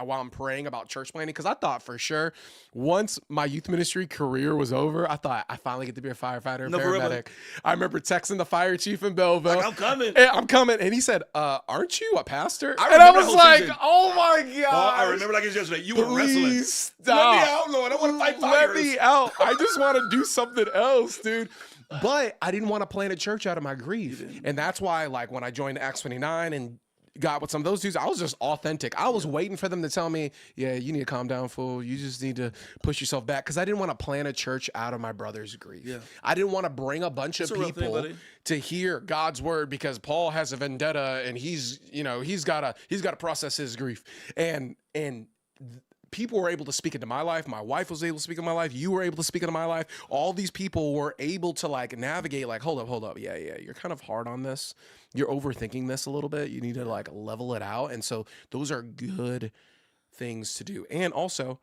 while I'm praying about church planting, because I thought for sure once my youth ministry career was over, I thought I finally get to be a firefighter, No, for real, paramedic. I remember texting the fire chief in Belleville. Like, I'm coming. And I'm coming. And he said, aren't you a pastor? I And I remember was that whole like, season. oh my God. Oh, I remember like it's yesterday. You were wrestling. Please Let stop. me out, Lord. I want to fight fires. Let me out. I just want to do something else, dude. But I didn't want to plant a church out of my grief. And that's why, like, when I joined Acts 29 and got with some of those dudes, I was just authentic. I was waiting for them to tell me, yeah, you need to calm down, fool. You just need to push yourself back. Because I didn't want to plant a church out of my brother's grief. Yeah. I didn't want to bring a bunch of a real thing, people buddy. to hear God's word because Paul has a vendetta and he's got to process his grief. And people were able to speak into my life. My wife was able to speak into my life. You were able to speak into my life. All these people were able to like navigate, like, hold up. Yeah. You're kind of hard on this. You're overthinking this a little bit. You need to like level it out. And so those are good things to do. And also,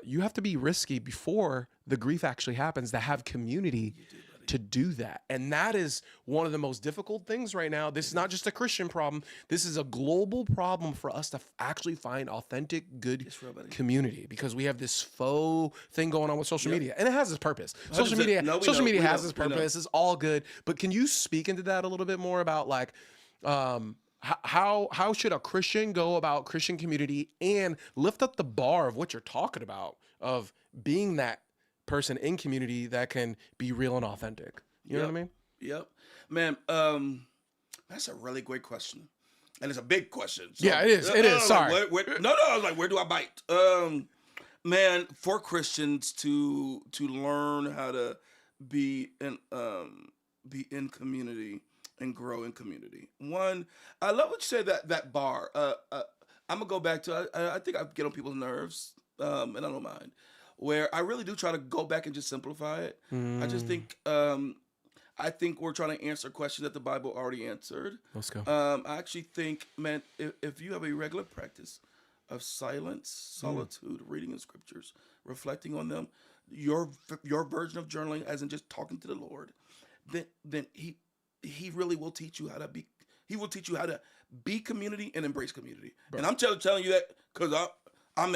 you have to be risky before the grief actually happens to have community to do that. And that is one of the most difficult things right now. This is not just a Christian problem. This is a global problem for us to actually find authentic, good community, because we have this faux thing going on with social media, and it has its purpose. Social media has its purpose. It's all good. But can you speak into that a little bit more about like, how should a Christian go about Christian community and lift up the bar of what you're talking about, of being that person in community that can be real and authentic? You know what I mean? Yep. Man, that's a really great question. And it's a big question. So, Yeah, it is. It is. Sorry. I was like, where do I bite? Man, for Christians to learn how to be in community and grow in community. One, I love what you say, that bar. I'm gonna go back to I think I get on people's nerves, and I don't mind. Where I really do try to go back and just simplify it. I just think I think we're trying to answer questions that the Bible already answered. Let's go. I actually think, man, if you have a regular practice of silence, solitude, reading the scriptures, reflecting on them, your version of journaling, as in just talking to the Lord, then he really will teach you how to be. He will teach you how to be community and embrace community. Bro. And I'm telling you that because I'm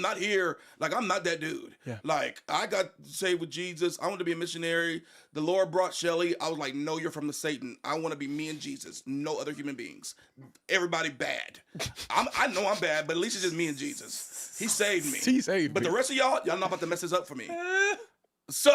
not here, like I'm not that dude. Yeah. Like I got saved with Jesus. I want to be a missionary. The Lord brought Shelly. I was like, no, you're from the Satan. I want to be me and Jesus. No other human beings. Everybody bad. I know I'm bad, but at least it's just me and Jesus. He saved me. He saved me. But the rest of y'all not about to mess this up for me. So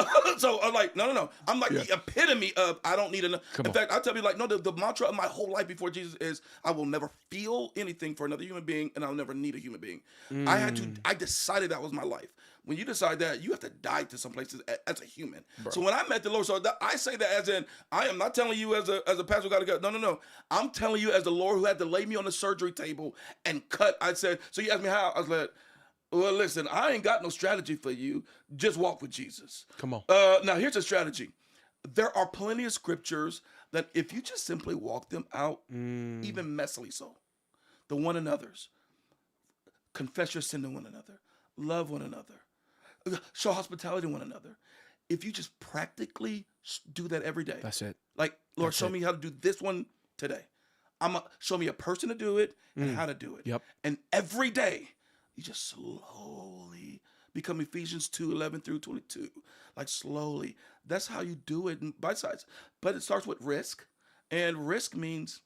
I'm like, no. I'm like the epitome of I don't need enough. In fact, I tell you, like, no, the mantra of my whole life before Jesus is I will never feel anything for another human being, and I'll never need a human being. I decided that was my life. When you decide that, you have to die to some places as a human. Bro. So when I met the Lord, I say that as in, I am not telling you as a pastor got to go. No. I'm telling you as the Lord who had to lay me on the surgery table and cut. I said, so you asked me how? I was like, well, listen, I ain't got no strategy for you. Just walk with Jesus. Come on. Now, here's a strategy. There are plenty of scriptures that if you just simply walk them out, even messily so, the one another's. Confess your sin to one another. Love one another. Show hospitality to one another. If you just practically do that every day. That's it. Like, Lord, That's show it. me how to do this one today. Show me a person to do it and how to do it. Yep. And every day, you just slowly become Ephesians 2:11 through 22. Like slowly. That's how you do it in bite size. But it starts with risk. And risk means,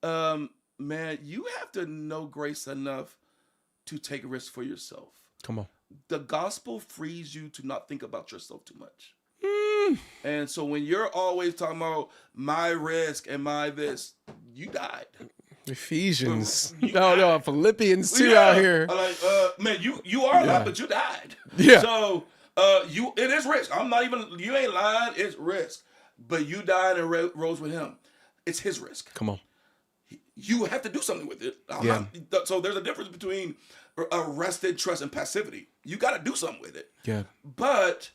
man, you have to know grace enough to take risks for yourself. Come on. The gospel frees you to not think about yourself too much. And so when you're always talking about my risk and my this, you died. Ephesians. You No, died. Philippians too Yeah. out here. Like, man, you are alive, but you died. Yeah. So it is risk. I'm not even, you ain't lying, it's risk. But you died and rose with him. It's his risk. Come on. You have to do something with it. So there's a difference between arrested trust and passivity. You got to do something with it. Yeah. But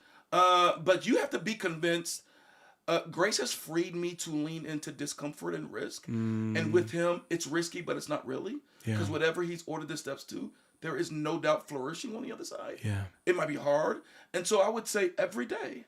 you have to be convinced. Grace has freed me to lean into discomfort and risk. And with him, it's risky, but it's not really. Because whatever he's ordered the steps to, there is no doubt flourishing on the other side. Yeah. It might be hard. And so I would say every day,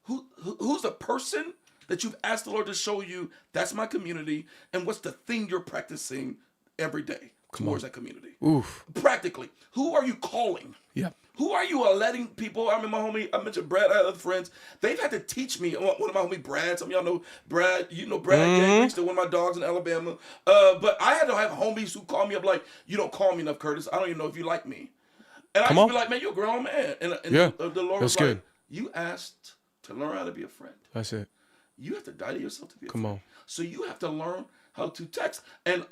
who's the person that you've asked the Lord to show you, that's my community, and what's the thing you're practicing every day towards that community? Oof. Practically. Who are you calling? Yeah. Who are you letting people? I mean, my homie, I mentioned Brad, I have other friends. They've had to teach me. One of my homie, Brad, some of y'all know Brad. You know Brad, yeah, he's still one of my dogs in Alabama. But I had to have homies who call me up like, you don't call me enough, Curtis. I don't even know if you like me. And I used to be like, man, you're a grown man. And the Lord was good. like, you asked to learn how to be a friend. That's it. You have to die to yourself to be a Come friend. on. So you have to learn how to text. And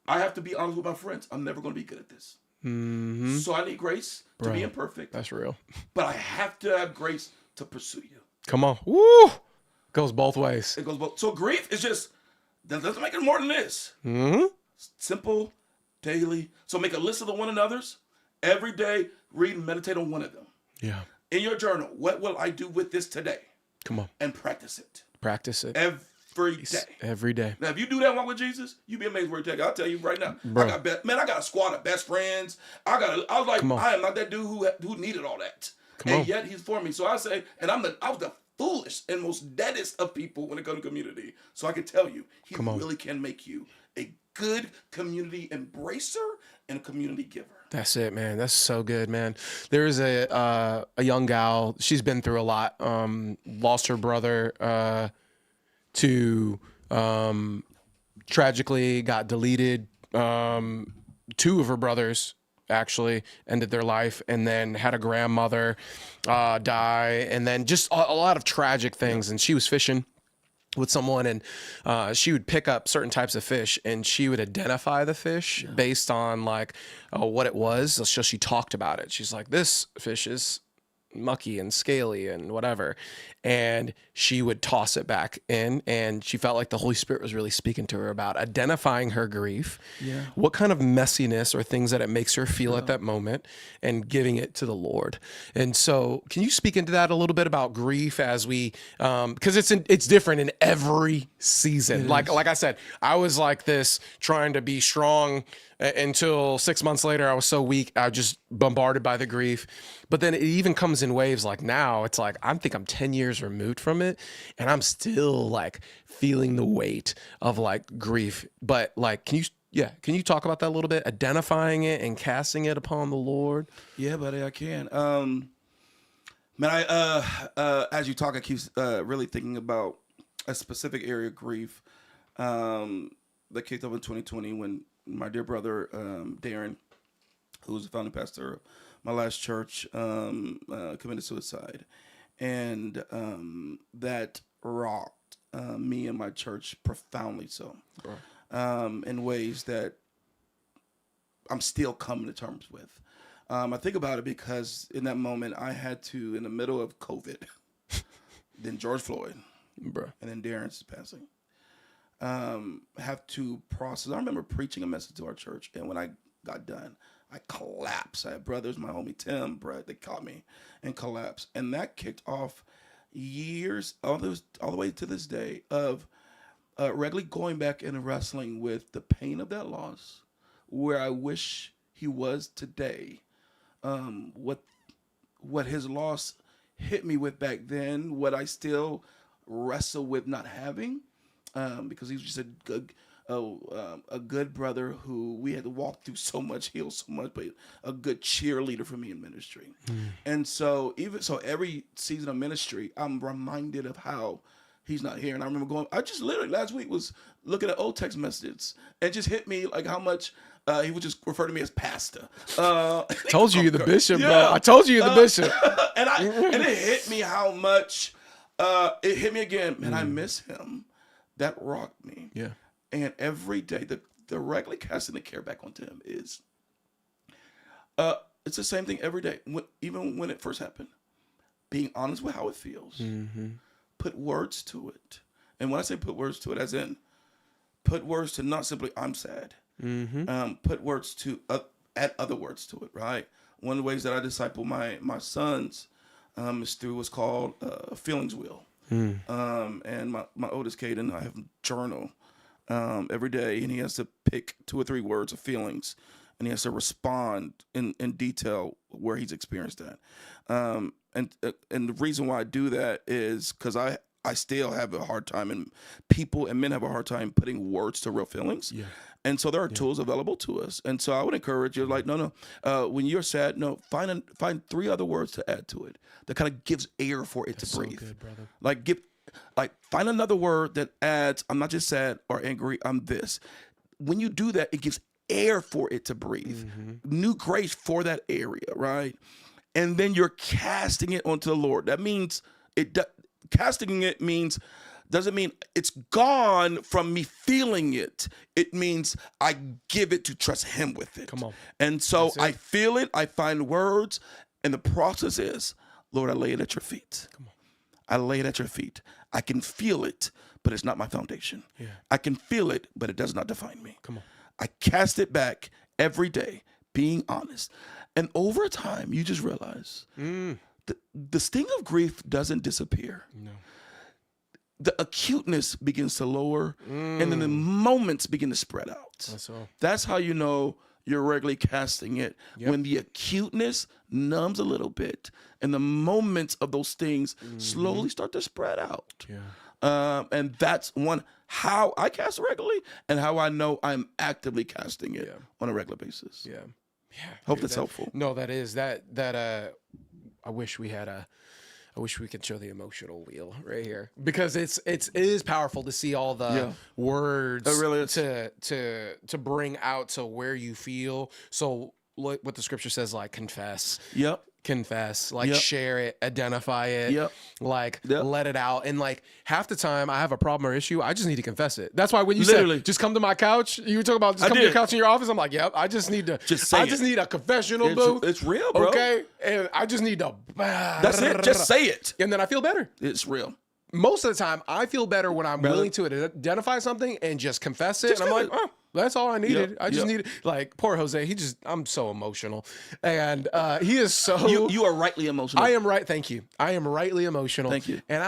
I have to be honest with my friends. I'm never going to be good at this. Mm-hmm. So I need grace to Bro, be imperfect. That's real. But I have to have grace to pursue you. Come on. Woo! Goes both ways. It goes both. So grief is just, that doesn't make it more than this. Mm-hmm. Simple, daily. So make a list of the one another's. Every day, read and meditate on one of them. Yeah. In your journal, what will I do with this today? Come on. And practice it. Practice it. Every day. Every day. Now, if you do that walk with Jesus, you'd be amazed where he take you. I'll tell you right now. Bro. I got a squad of best friends. I was like, Come on. I am not that dude who needed all that. Come and on. yet he's for me. So I say, and I was the foolish and most deadest of people when it comes to community. So I can tell you, he Come on. really can make you a good community embracer and a community giver. That's it, man. That's so good, man. There's a young gal. She's been through a lot. Lost her brother to tragically got deleted. Two of her brothers actually ended their life, and then had a grandmother die, and then just a lot of tragic things. And she was fishing with someone, and she would pick up certain types of fish, and she would identify the fish based on like what it was. So she talked about it. She's like, this fish is mucky and scaly and whatever, and she would toss it back in, and she felt like the Holy Spirit was really speaking to her about identifying her grief, what kind of messiness or things that it makes her feel at that moment, and giving it to the Lord. And so can you speak into that a little bit about grief as we because it's different in every season. Like I said, I was like this trying to be strong until 6 months later. I was so weak, I was just bombarded by the grief. But then it even comes in waves. Like now it's like I'm 10 years removed from it, and I'm still like feeling the weight of like grief. But like, can you talk about that a little bit, identifying it and casting it upon the Lord? Yeah, buddy, I can. Man, as you talk, I keep really thinking about a specific area of grief that kicked off in 2020 when my dear brother Darren, who was the founding pastor of my last church, committed suicide, and that rocked me and my church profoundly. So, in ways that I'm still coming to terms with. I think about it because in that moment I had to, in the middle of COVID, then George Floyd, and then Darren's passing, have to process. I remember preaching a message to our church, and when I got done, I collapsed. I had brothers, my homie Tim, Brett, they caught me and collapsed. And that kicked off years, all the way to this day, of regularly going back and wrestling with the pain of that loss, where I wish he was today. What his loss hit me with back then, what I still wrestle with not having, because he was just a good brother who we had to walk through so much, heal so much, but a good cheerleader for me in ministry. And so every season of ministry, I'm reminded of how he's not here. And I remember I just literally last week was looking at old text messages and it just hit me like how much he would just refer to me as pastor. Told you you're the bishop, yeah. bro. I told you you're the bishop. And it hit me how much, it hit me again. Man, I miss him. That rocked me. Yeah. And every day, the regularly casting the care back onto him is, it's the same thing every day. Even when it first happened, being honest with how it feels, put words to it. And when I say put words to it, as in put words to not simply I'm sad. Put words to add other words to it. Right. One of the ways that I disciple my sons is through what's called a feelings wheel. And my oldest Caden, I have him journal every day, and he has to pick 2 or 3 words of feelings, and he has to respond in detail where he's experienced that. And the reason why I do that is because I still have a hard time, and people and men have a hard time putting words to real feelings. Yeah. And so there are tools available to us. And so I would encourage you, like, no, when you're sad, find 3 other words to add to it that kind of gives air for it to breathe. So good, brother. Find another word that adds, I'm not just sad or angry, I'm this. When you do that, it gives air for it to breathe. New grace for that area, right? And then you're casting it onto the Lord. That means casting it doesn't mean it's gone from me feeling it. It means I give it to trust him with it. Come on. And so I feel it, I find words, and the process is, Lord, I lay it at your feet. Come on. I lay it at your feet. I can feel it, but it's not my foundation. Yeah. I can feel it, but it does not define me. Come on. I cast it back every day, being honest. And over time, you just realize the sting of grief doesn't disappear. No. The acuteness begins to lower, and then the moments begin to spread out. That's how you know you're regularly casting it. Yep. When the acuteness numbs a little bit, and the moments of those things slowly start to spread out. Yeah. And that's how I cast regularly, and how I know I'm actively casting it on a regular basis. Yeah. Yeah. Hope that's helpful. No, that is that. I wish we could show the emotional wheel right here, because it is powerful to see all the words really to bring out to where you feel. So what the scripture says, like confess. Yep. Confess, like share it, identify it, let it out. And like half the time I have a problem or issue, I just need to confess it. That's why when you said just come to my couch, you were talking about just come to your couch in your office. I'm like, yep, I just need to need a confessional booth. It's real, bro. Okay. And I just need to that's it. Just say it. And then I feel better. It's real. Most of the time I feel better when I'm willing to identify something and just confess it. And I'm like, oh, that's all I needed. Yep. I just needed, like, poor Jose. I'm so emotional. And he is so. You are rightly emotional. I am right. Thank you. I am rightly emotional. Thank you. And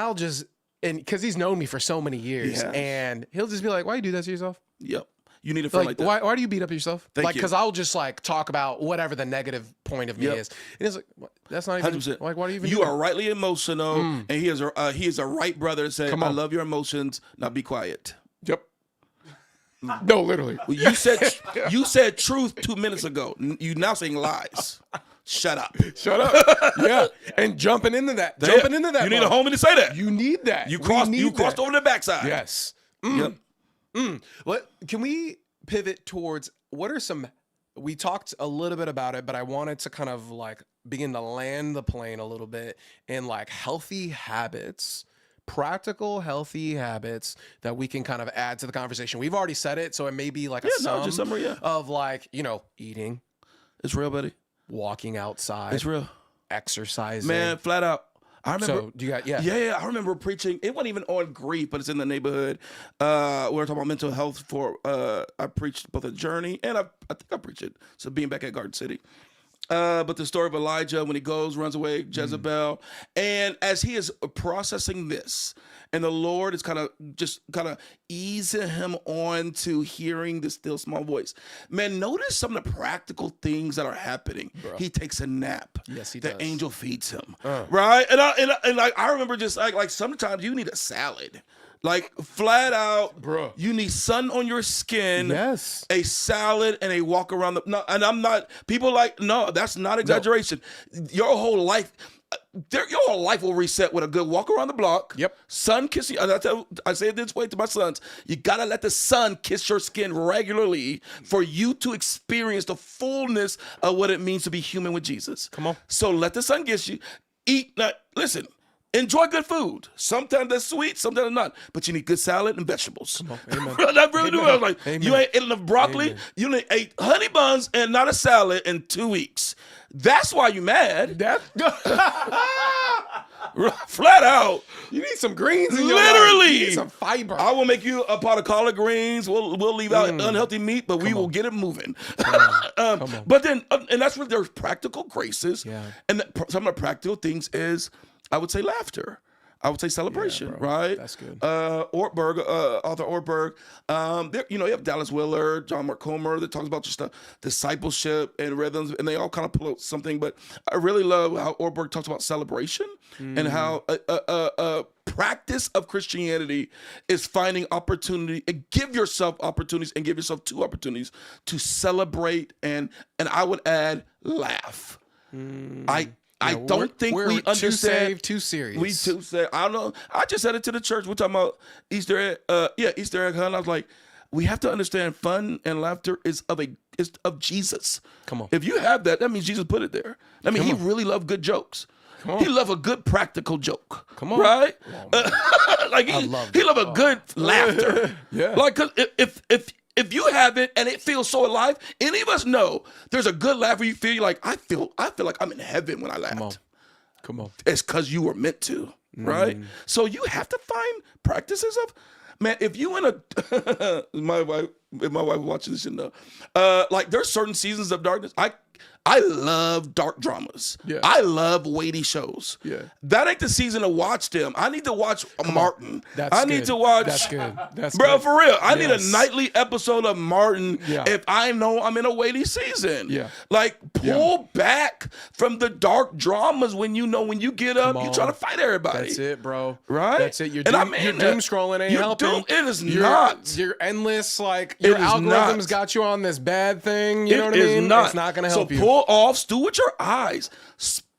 because he's known me for so many years. Yeah. And he'll just be like, why you do that to yourself? Yep. You need a friend like that. Why do you beat up yourself? Thank you. Because I'll just like talk about whatever the negative point of me is. And it's like, that's not even 100%. Like, why do you even You are rightly emotional, and he is a right brother to say, I love your emotions. Now be quiet. Yep. No, literally. Well, you said truth 2 minutes ago. You now saying lies. Shut up. Shut up. Yeah. And jumping into that. You need a homie to say that. You need that. You crossed over the backside. Yes. Yep. Can we pivot towards we talked a little bit about it, but I wanted to kind of like begin to land the plane a little bit in like healthy habits, practical healthy habits that we can kind of add to the conversation. We've already said it, so it may be like a summary of like, eating. It's real, buddy. Walking outside. It's real. Exercising. Man, flat out. I remember. So do you got I remember preaching. It wasn't even on Grieve, but it's in the neighborhood. We were talking about mental health. I preached both a journey and I think I preached it. So being back at Garden City, But the story of Elijah when he goes, runs away, Jezebel, and as he is processing this, and the Lord is kind of easing him on to hearing the still small voice. Man, notice some of the practical things that are happening. Bro. He takes a nap. Yes, he the does. angel feeds him. Right? And I remember just like sometimes you need a salad. Like flat out, Bro. you need sun on your skin, Yes. a salad, and a walk around the. No, and I'm not. People like no, that's not exaggeration. Your whole life, your whole life will reset with a good walk around the block. Yep. Sun kissing. I say it this way to my sons: you gotta let the sun kiss your skin regularly for you to experience the fullness of what it means to be human with Jesus. Come on. So let the sun kiss you. Eat. Now, listen. Enjoy good food. Sometimes that's sweet, sometimes not. But you need good salad and vegetables. Come on. Amen. I really do. I was like, Amen. you ain't ate enough broccoli. Amen. You ate honey buns and not a salad in 2 weeks. That's why you mad. That Flat out. you need some greens in your Literally. life. You need some fiber. I will make you a pot of collard greens. We'll leave out unhealthy meat, but we will get it moving. Come on. But then, and that's where there's practical graces. Yeah. And some of the practical things is, I would say laughter. I would say celebration, bro. right? That's good. Ortberg, Arthur Ortberg. You know, you have Dallas Willard, John Mark Comer that talks about just discipleship and rhythms, and they all kind of pull out something. But I really love how Ortberg talks about celebration and how practice of Christianity is finding opportunity and give yourself opportunities and give yourself 2 opportunities to celebrate and I would add laugh. I don't think we're we too understand. saved, too serious. We too say I don't know. I just said it to the church. We're talking about Easter egg. Easter egg hunt. I was like, we have to understand fun and laughter is of Jesus. Come on. If you have that, that means Jesus put it there. I mean, Come he on. really loved good jokes. Come on. He loved a good practical joke. Come on. Right? Like I he love loved it. a good laughter. Yeah. Like 'cause if you have it and it feels so alive, any of us know there's a good laugh where you feel like I feel like I'm in heaven when I laughed. Come on. It's because you were meant to, right? So you have to find practices of, man. If you in a, if my wife watches this, you know, like there's certain seasons of darkness. I love dark dramas. Yeah. I love weighty shows. Yeah. That ain't the season to watch them. I need to watch Martin. That's I good. need to watch. That's good. That's Bro, good. for real. I need a Yes. nightly episode of Martin Yeah. if I know I'm in a weighty season. Yeah. Like pull back from the dark dramas when you know when you get up, you on. try to fight everybody. That's it, bro. Right? That's it. Your And I doom, mean your that. doom scrolling ain't Your helping. doom- it is Your- not. Your endless, like, your It is algorithms not. got you on this bad thing. You know It what I is mean? not. It's not going to help so you. pull off, stew with your eyes.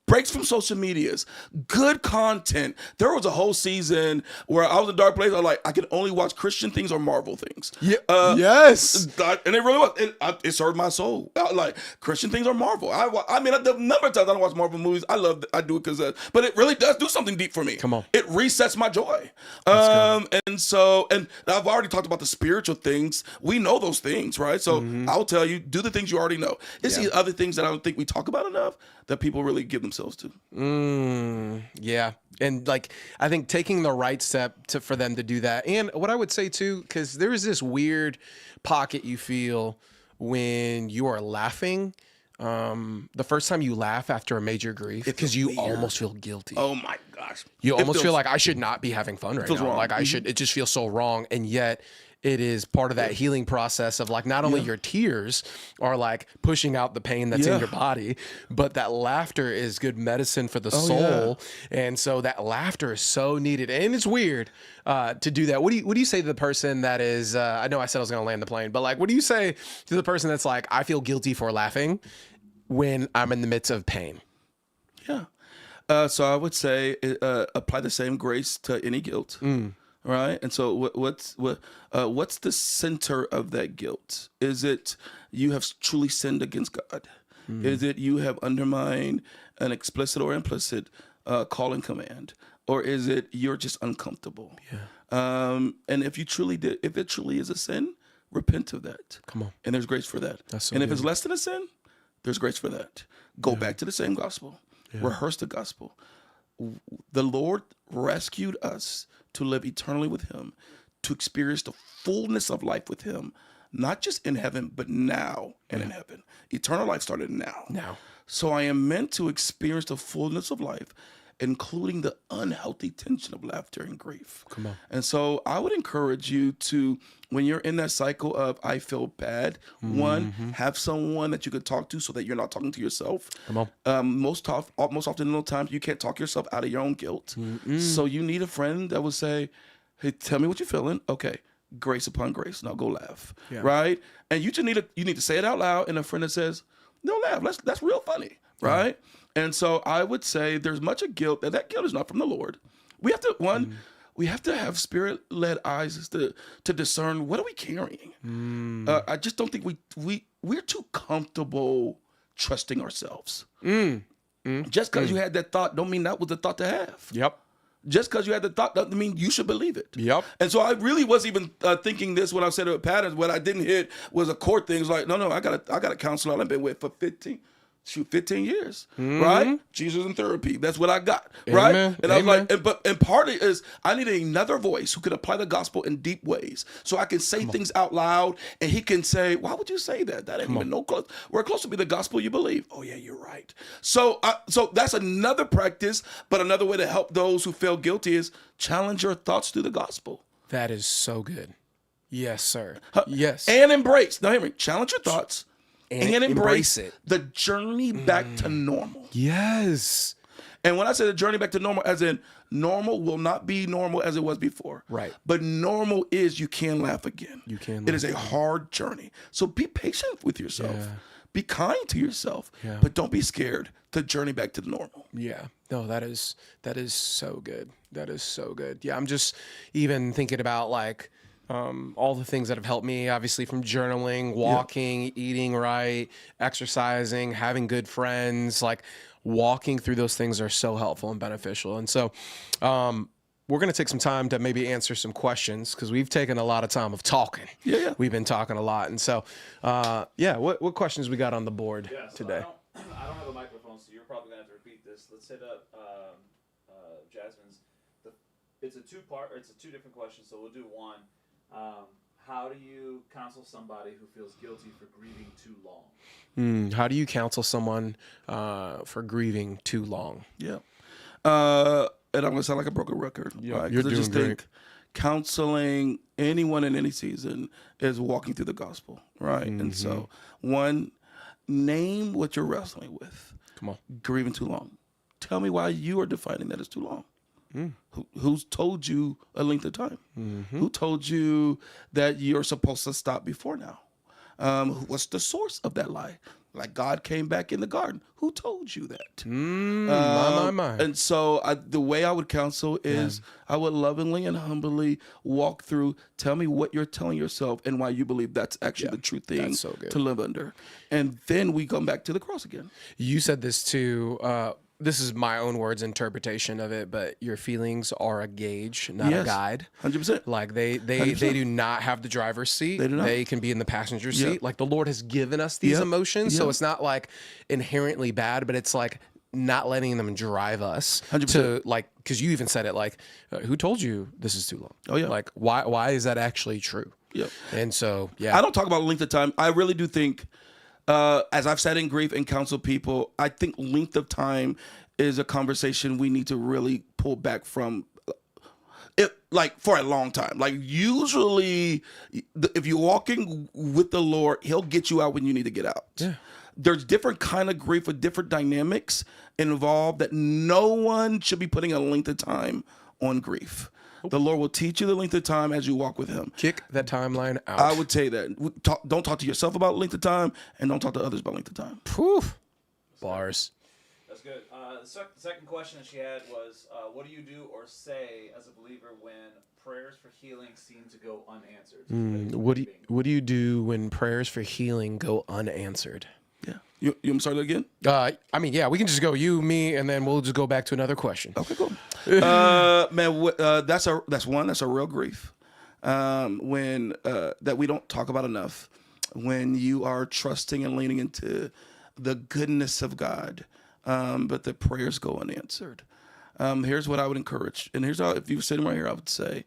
Breaks from social medias, good content. There was a whole season where I was in a dark place. I was like, I could only watch Christian things or Marvel things. Yeah. Uh, Yes. And it really was. It served my soul. Like Christian things or Marvel. I mean, the number of times I don't watch Marvel movies, I do it because, but it really does do something deep for me. Come on. It resets my joy. And I've already talked about the spiritual things. We know those things, right? So I'll tell you, do the things you already know. It's the other things that I don't think we talk about enough that people really give themselves to. Yeah. And like, I think taking the right step for them to do that. And what I would say too, because there is this weird pocket you feel when you are laughing. The first time you laugh after a major grief, because you almost feel guilty. Oh my gosh. You It almost feel feels- like I should not be having fun right feels now. wrong. Like I should, it just feels so wrong. And yet it is part of that healing process of like, not only your tears are like pushing out the pain that's in your body, but that laughter is good medicine for the soul. And so that laughter is so needed. And it's weird to do that. What do you say to the person that is, I know I said I was going to land the plane, but like, what do you say to the person that's like, I feel guilty for laughing when I'm in the midst of pain? Yeah. So I would say apply the same grace to any guilt. Right. And so what's the center of that guilt? Is it you have truly sinned against God? Is it you have undermined an explicit or implicit call and command? Or is it you're just uncomfortable? Yeah. And if it truly is a sin, repent of that. Come on. And there's grace for that. That's so and if good. it's less than a sin, there's grace for that. Go back to the same gospel. Rehearse the gospel. The Lord rescued us to live eternally with him, to experience the fullness of life with him, not just in heaven, but now and in heaven. Eternal life started now. So I am meant to experience the fullness of life, including the unhealthy tension of laughter and grief. Come on. And so I would encourage you to, when you're in that cycle of I feel bad, one, have someone that you could talk to so that you're not talking to yourself. Come on. Most often in those times, you can't talk yourself out of your own guilt. So you need a friend that will say, hey, tell me what you're feeling. Okay, grace upon grace. Now go laugh. Yeah. Right? And you just need to say it out loud, and a friend that says, no, laugh. That's real funny. Right? And so I would say there's much of guilt, that guilt is not from the Lord. We have to, we have to have spirit-led eyes to discern, what are we carrying? I just don't think we're too comfortable trusting ourselves. Just because you had that thought don't mean that was the thought to have. Yep. Just because you had the thought doesn't mean you should believe it. Yep. And so I really was even thinking this when I said it patterns. What I didn't hit was a core thing. It's like, no, I got a counselor I've been with for 15 years, right? Jesus in therapy. That's what I got, right? Amen. And I was like, and part of it is I needed another voice who could apply the gospel in deep ways, so I can say things out loud, and he can say, "Why would you say that? That ain't even no close. We're close to be the gospel you believe." Oh yeah, you're right. So that's another practice, but another way to help those who feel guilty is challenge your thoughts through the gospel. That is so good. Yes, sir. Yes. And embrace. Now hear me. Challenge your thoughts. And embrace it. the journey back to normal. Yes. And when I say the journey back to normal, as in normal will not be normal as it was before. Right. But normal is you can laugh again. You can It laugh is a hard journey. So be patient with yourself. Yeah. Be kind to yourself. Yeah. But don't be scared to journey back to the normal. Yeah. No, that is so good. That is so good. Yeah, I'm just even thinking about like all the things that have helped me, obviously, from journaling, walking, eating right, exercising, having good friends, like walking through those things are so helpful and beneficial. And so we're going to take some time to maybe answer some questions because we've taken a lot of time of talking. Yeah. We've been talking a lot. And so, what questions we got on the board today? I don't have a microphone, so you're probably going to have to repeat this. Let's hit up Jasmine's. It's a two-part, or it's two different questions, so we'll do one. How do you counsel somebody who feels guilty for grieving too long? How do you counsel someone for grieving too long? Yeah. And I'm going to sound like a broken record. Yeah, right? you're 'Cause I just doing think counseling anyone in any season is walking through the gospel, right? And so, one, name what you're wrestling with. Come on. Grieving too long. Tell me why you are defining that as too long. Who's told you a length of time? Who told you that you're supposed to stop before now? What's the source of that lie? Like God came back in the garden. Who told you that? My. And so the way I would counsel is I would lovingly and humbly walk through, tell me what you're telling yourself and why you believe that's actually the true thing so good. to live under. And then we come back to the cross again. You said this too. This is my own words interpretation of it, but your feelings are a gauge, not a guide. 100%. Like they do not have the driver's seat. They do not. They can be in the passenger seat. Like the Lord has given us these emotions, so it's not like inherently bad, but it's like not letting them drive us 100%. to like, because you even said it like, who told you this is too long? Oh yeah. Like why is that actually true? Yep. And so yeah, I don't talk about length of time. I really do think, as I've sat in grief and counsel people, I think length of time is a conversation we need to really pull back from. It like for a long time. Like usually, if you're walking with the Lord, He'll get you out when you need to get out. Yeah. There's different kind of grief with different dynamics involved that no one should be putting a length of time on grief. The Lord will teach you the length of time as you walk with Him. kick that timeline out. I would say that. Don't talk to yourself about length of time, and don't talk to others about length of time. Poof. Bars. That's good. The second question that she had was, what do you do or say as a believer when prayers for healing seem to go unanswered? What do you do when prayers for healing go unanswered? Yeah. You want me to start that again? I mean, yeah, we can just go you, me, and then we'll just go back to another question. Okay, cool. Man, that's a real grief. When that we don't talk about enough. When you are trusting and leaning into the goodness of God, but the prayers go unanswered. Here's what I would encourage, and here's how, if you were sitting right here, I would say,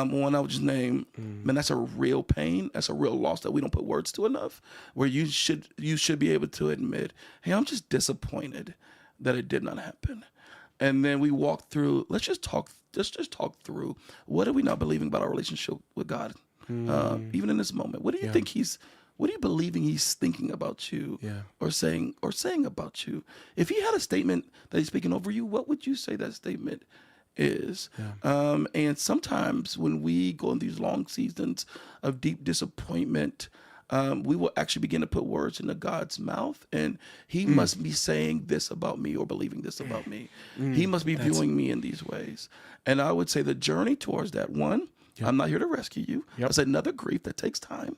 One I would just name, man, that's a real pain. That's a real loss that we don't put words to enough. Where you should be able to admit, hey, I'm just disappointed that it did not happen. And then we walk through. Let's just talk through. What are we not believing about our relationship with God? Even in this moment, what do you think what are you believing he's thinking about you, or saying about you? If he had a statement that he's speaking over you, what would you say that statement is? And sometimes when we go in these long seasons of deep disappointment, we will actually begin to put words into God's mouth, and he must be saying this about me or believing this about me. He must be viewing me in these ways. And I would say the journey towards that, one, I'm not here to rescue you. That's another grief that takes time.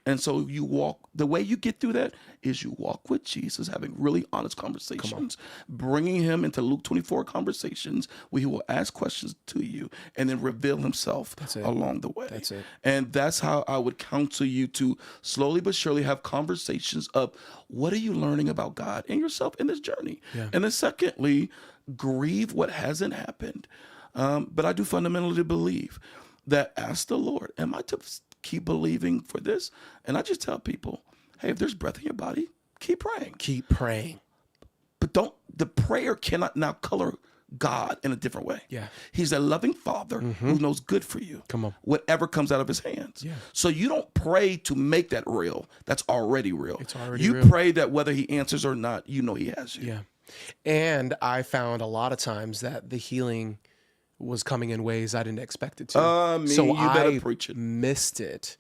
And so you walk, the way you get through that is you walk with Jesus, having really honest conversations, bringing him into Luke 24 conversations where he will ask questions to you and then reveal himself along the way. That's it. And that's how I would counsel you to slowly but surely have conversations of what are you learning about God and yourself in this journey? And then secondly, grieve what hasn't happened. But I do fundamentally believe that ask the Lord, am I to keep believing for this? And I just tell people, hey, if there's breath in your body, keep praying. Keep praying. But the prayer cannot now color God in a different way. He's a loving father who knows good for you. Whatever comes out of his hands. So you don't pray to make that real. That's already real. It's already real. You pray that whether he answers or not, you know he has you. And I found a lot of times that the healing was coming in ways I didn't expect it to. So you better preach it. Missed it.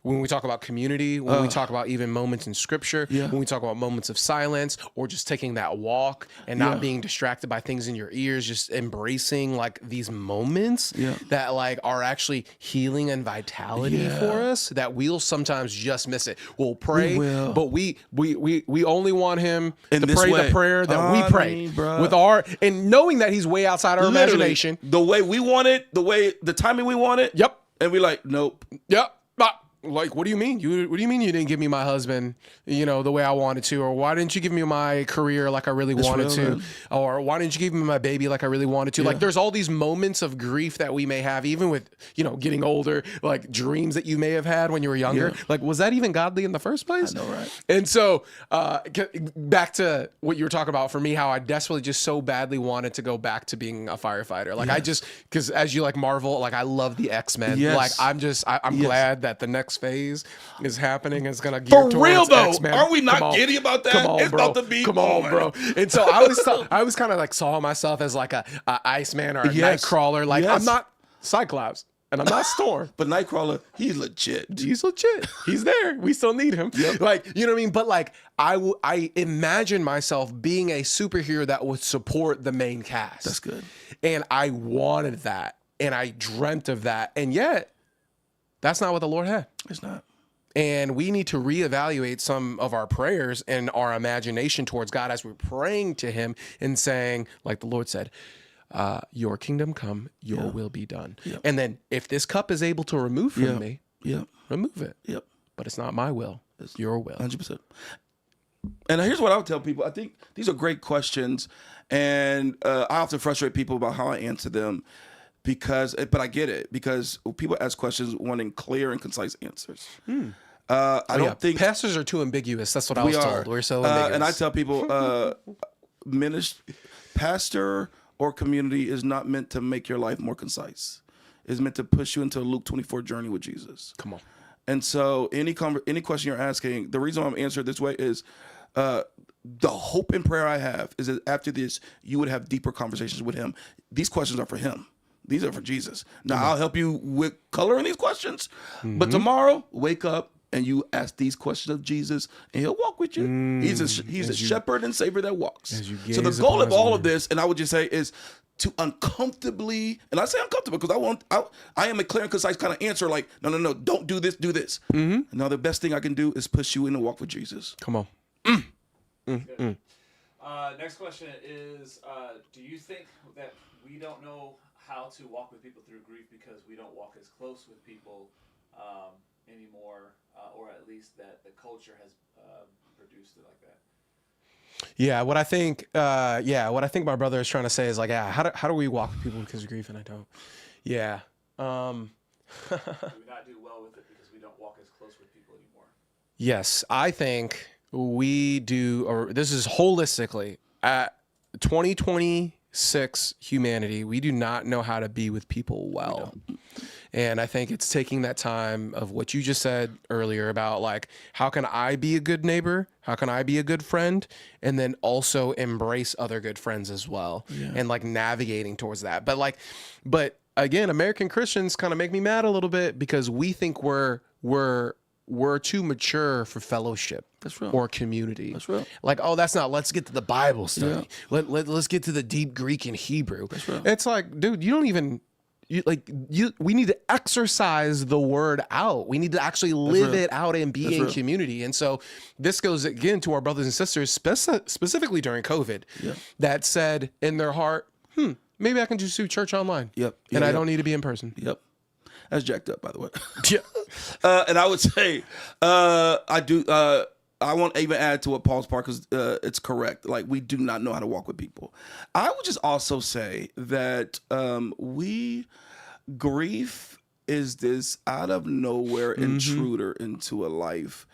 When we talk about community, when we talk about even moments in scripture, when we talk about moments of silence or just taking that walk and not being distracted by things in your ears, just embracing like these moments that like are actually healing and vitality for us, that we'll sometimes just miss it. We'll pray, but we only want him to pray the prayer that we pray with our, and knowing that he's way outside our imagination. The way we want it, the timing we want it. And we like, nope. Like, what do you mean? What do you mean you didn't give me my husband, the way I wanted to? Or why didn't you give me my career like I really wanted to? Man. Or why didn't you give me my baby like I really wanted to? Like, there's all these moments of grief that we may have, even with, getting older, like dreams that you may have had when you were younger. Like, was that even godly in the first place? I know, right? And so, back to what you were talking about, for me, how I desperately just so badly wanted to go back to being a firefighter. Like, because as you like Marvel, like I love the X-Men. Like, I'm glad that the next phase is happening. It's gonna gear towards real though. X-Men. Are we not giddy about that? It's about to be. Come on, bro. And so I always kind of like saw myself as like a Iceman or a Nightcrawler. Like I'm not Cyclops and I'm not Storm, but Nightcrawler, he's legit. He's legit. He's there. We still need him. Like, you know what I mean? But like I imagine myself being a superhero that would support the main cast. That's good. And I wanted that, and I dreamt of that, and yet. That's not what the Lord had. It's not. And we need to reevaluate some of our prayers and our imagination towards God as we're praying to him and saying, like the Lord said, your kingdom come, your will be done. And then if this cup is able to remove from me, remove it. But it's not my will. It's your will. 100%. And here's what I would tell people. I think these are great questions. And I often frustrate people about how I answer them. But I get it, because people ask questions wanting clear and concise answers. I don't think pastors are too ambiguous. That's what I was told. We're so ambiguous. And I tell people, pastor or community is not meant to make your life more concise. It's meant to push you into a Luke 24 journey with Jesus. Come on. And so any question you're asking, the reason why I'm answering this way is the hope and prayer I have is that after this, you would have deeper conversations with him. These questions are for him. These are for Jesus. Now, I'll help you with coloring these questions. But tomorrow, wake up and you ask these questions of Jesus, and he'll walk with you. He's a shepherd and savior that walks. So the goal of all of this, and I would just say, is to uncomfortably, and I say uncomfortable because I am a clear and concise kind of answer, like, no, don't do this, do this. Now, the best thing I can do is push you in and walk with Jesus. Come on. Next question is, do you think that we don't know how to walk with people through grief because we don't walk as close with people anymore, or at least that the culture has produced it like that? Yeah, what I think my brother is trying to say is like, how do we walk with people because of grief, and I don't. Yeah. Do we not do well with it because we don't walk as close with people anymore? Yes, I think we do, or this is holistically, at 2026 humanity, we do not know how to be with people well. And I think it's taking that time of what you just said earlier about like, how can I be a good neighbor? How can I be a good friend? And then also embrace other good friends as well. And like navigating towards that. But again, American Christians kind of make me mad a little bit because we think we're too mature for fellowship. That's real. Or community. That's real. Like, oh, that's not, let's get to the Bible study. Let's get to the deep Greek and Hebrew. That's real. It's like, dude, you don't even, we need to exercise the word out. We need to actually live it out and be in community. And so this goes again to our brothers and sisters, specifically during COVID, that said in their heart, maybe I can just do church online. And I don't need to be in person. That's jacked up, by the way. Yeah. And I would say, I won't even add to what Paul's part because it's correct. Like, we do not know how to walk with people. I would just also say that grief is this out of nowhere intruder into a life.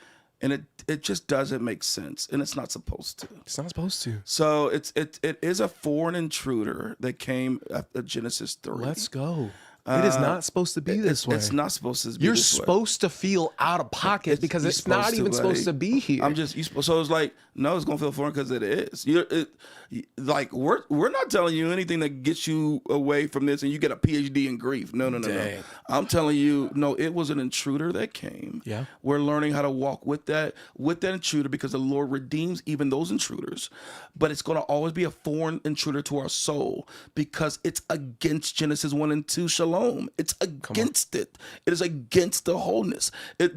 And it just doesn't make sense. And it's not supposed to. It's not supposed to. So it is a foreign intruder that came at Genesis 3. Let's go. It is not supposed to be this way. It's not supposed to be You're this way. supposed to feel out of pocket because it's not even supposed to be here. So it's like, no, it's gonna feel foreign because it is. Like we're not telling you anything that gets you away from this and you get a PhD in grief. No. I'm telling you, no, it was an intruder that came. Yeah. We're learning how to walk with that intruder because the Lord redeems even those intruders. But it's gonna always be a foreign intruder to our soul because it's against Genesis 1 and 2 shalom. It's against it. It is against the wholeness.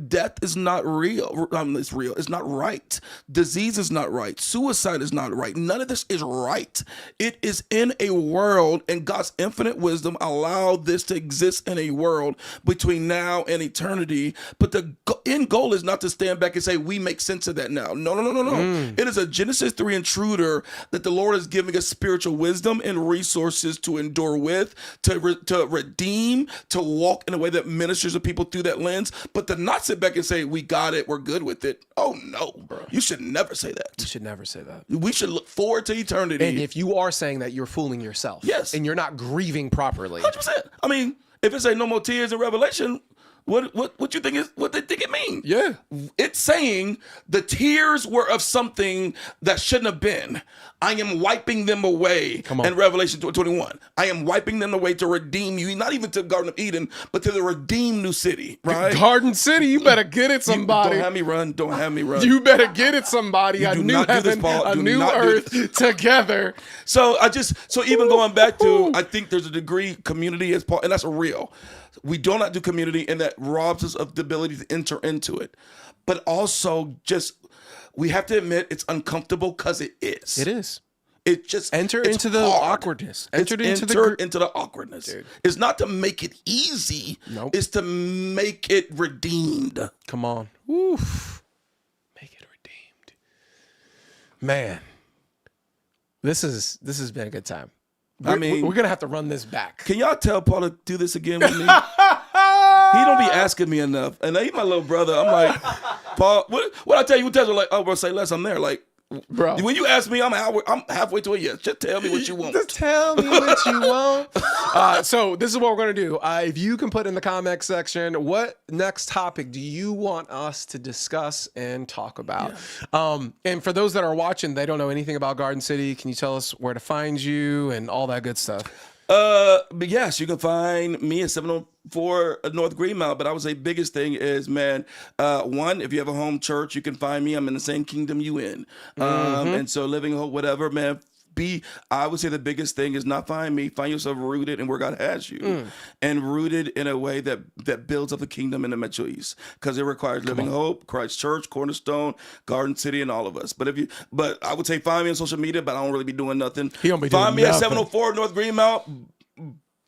Death is not real. It's real. It's not right. Disease is not right. Suicide is not right. None of this is right. It is in a world, and God's infinite wisdom allowed this to exist in a world between now and eternity. But the end goal is not to stand back and say, we make sense of that now. No. It is a Genesis 3 intruder that the Lord is giving us spiritual wisdom and resources to endure with, to redeem, to walk in a way that ministers to people through that lens, but to not sit back and say, we got it, we're good with it. Oh no, bro. You should never say that. You should never say that. We should look forward to eternity. And if you are saying that, you're fooling yourself. Yes. And you're not grieving properly. 100%. I mean, if it say no more tears in Revelation, what you think is what they think it means? Yeah. It's saying the tears were of something that shouldn't have been. I am wiping them away. Come on. In Revelation 21. I am wiping them away to redeem you, not even to the Garden of Eden, but to the redeemed new city, right? Garden City, you better get it, somebody. Don't have me run. Don't have me run. You better get it, somebody. A do new not do this, heaven, Paul. a Do new not do earth together. So even going back to, I think there's a degree community as Paul, and that's real. We do not do community, and that robs us of the ability to enter into it. But also, we have to admit it's uncomfortable because it is. It is. It just enter it's into the hard. awkwardness. Enter into the awkwardness. Dude. It's not to make it easy. Nope. It's to make it redeemed. Come on. Oof. Make it redeemed. Man. This has been a good time. We're going to have to run this back. Can y'all tell Paul to do this again with me? He don't be asking me enough. And he's my little brother. I'm like, Paul, what I tell you? What tell you? Like, oh, bro, say less. I'm there. Like, bro, when you ask me, I'm halfway to a yes. Just tell me what you want. Just tell me what you want. So this is what we're going to do. If you can put in the comment section, what next topic do you want us to discuss and talk about? Yeah. And for those that are watching, they don't know anything about Garden City. Can you tell us where to find you and all that good stuff? But yes, you can find me at 704 North Greenmount. But I would say biggest thing is, man, one, if you have a home church, you can find me. I'm in the same kingdom you in. And so Living Hope, whatever, man. I would say the biggest thing is not find me, find yourself rooted in where God has you, and rooted in a way that builds up the kingdom in the Metro East, because it requires Living Hope, Christ Church, Cornerstone, Garden City, and all of us. But I would say find me on social media, but I don't really be doing nothing. He don't be find doing me nothing. at 704 North Greenmount.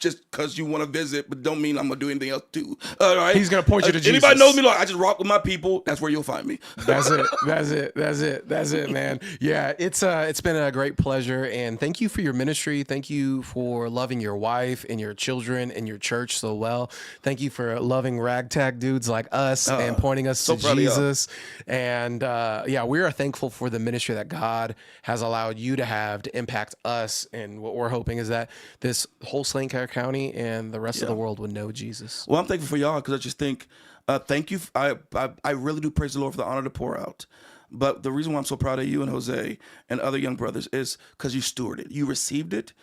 just because you want to visit, but don't mean I'm gonna do anything else too. All right. He's gonna point you to Jesus. Anybody knows me? Like, I just rock with my people. That's where you'll find me. That's it, man. Yeah, it's been a great pleasure, and thank you for your ministry. Thank you for loving your wife and your children and your church so well. Thank you for loving ragtag dudes like us and pointing us to Jesus. And yeah, we are thankful for the ministry that God has allowed you to have to impact us. And what we're hoping is that this whole St. Clair County and the rest of the world would know Jesus. Well, I'm thankful for y'all because I just think, thank you. I really do praise the Lord for the honor to pour out. But the reason why I'm so proud of you and Jose and other young brothers is because you stewarded it. You received it.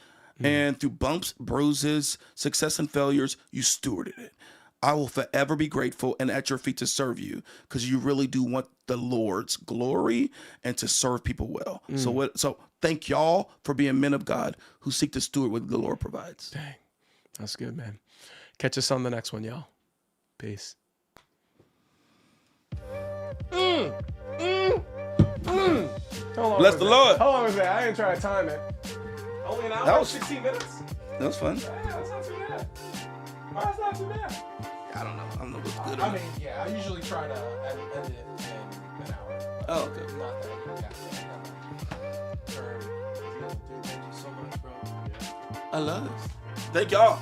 And through bumps, bruises, success and failures, you stewarded it. I will forever be grateful and at your feet to serve you because you really do want the Lord's glory and to serve people well. So thank y'all for being men of God who seek to steward what the Lord provides. Dang. That's good, man. Catch us on the next one, y'all. Peace. Bless the Lord. How long was that? I didn't try to time it. Only an hour, That was- 16 minutes? That was fun. Yeah, that's not too bad. Why that's not too bad? I don't know what's good. I mean, yeah, I usually try to edit it in an hour. Oh, okay. Not that you got that. Dude, thank you so much, bro. I love it. Thank y'all.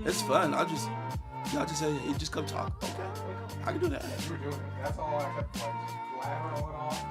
It's fun. Y'all just say, hey, just come talk. Okay. I can do that. We're doing it. That's all I kept like just blabbering on off.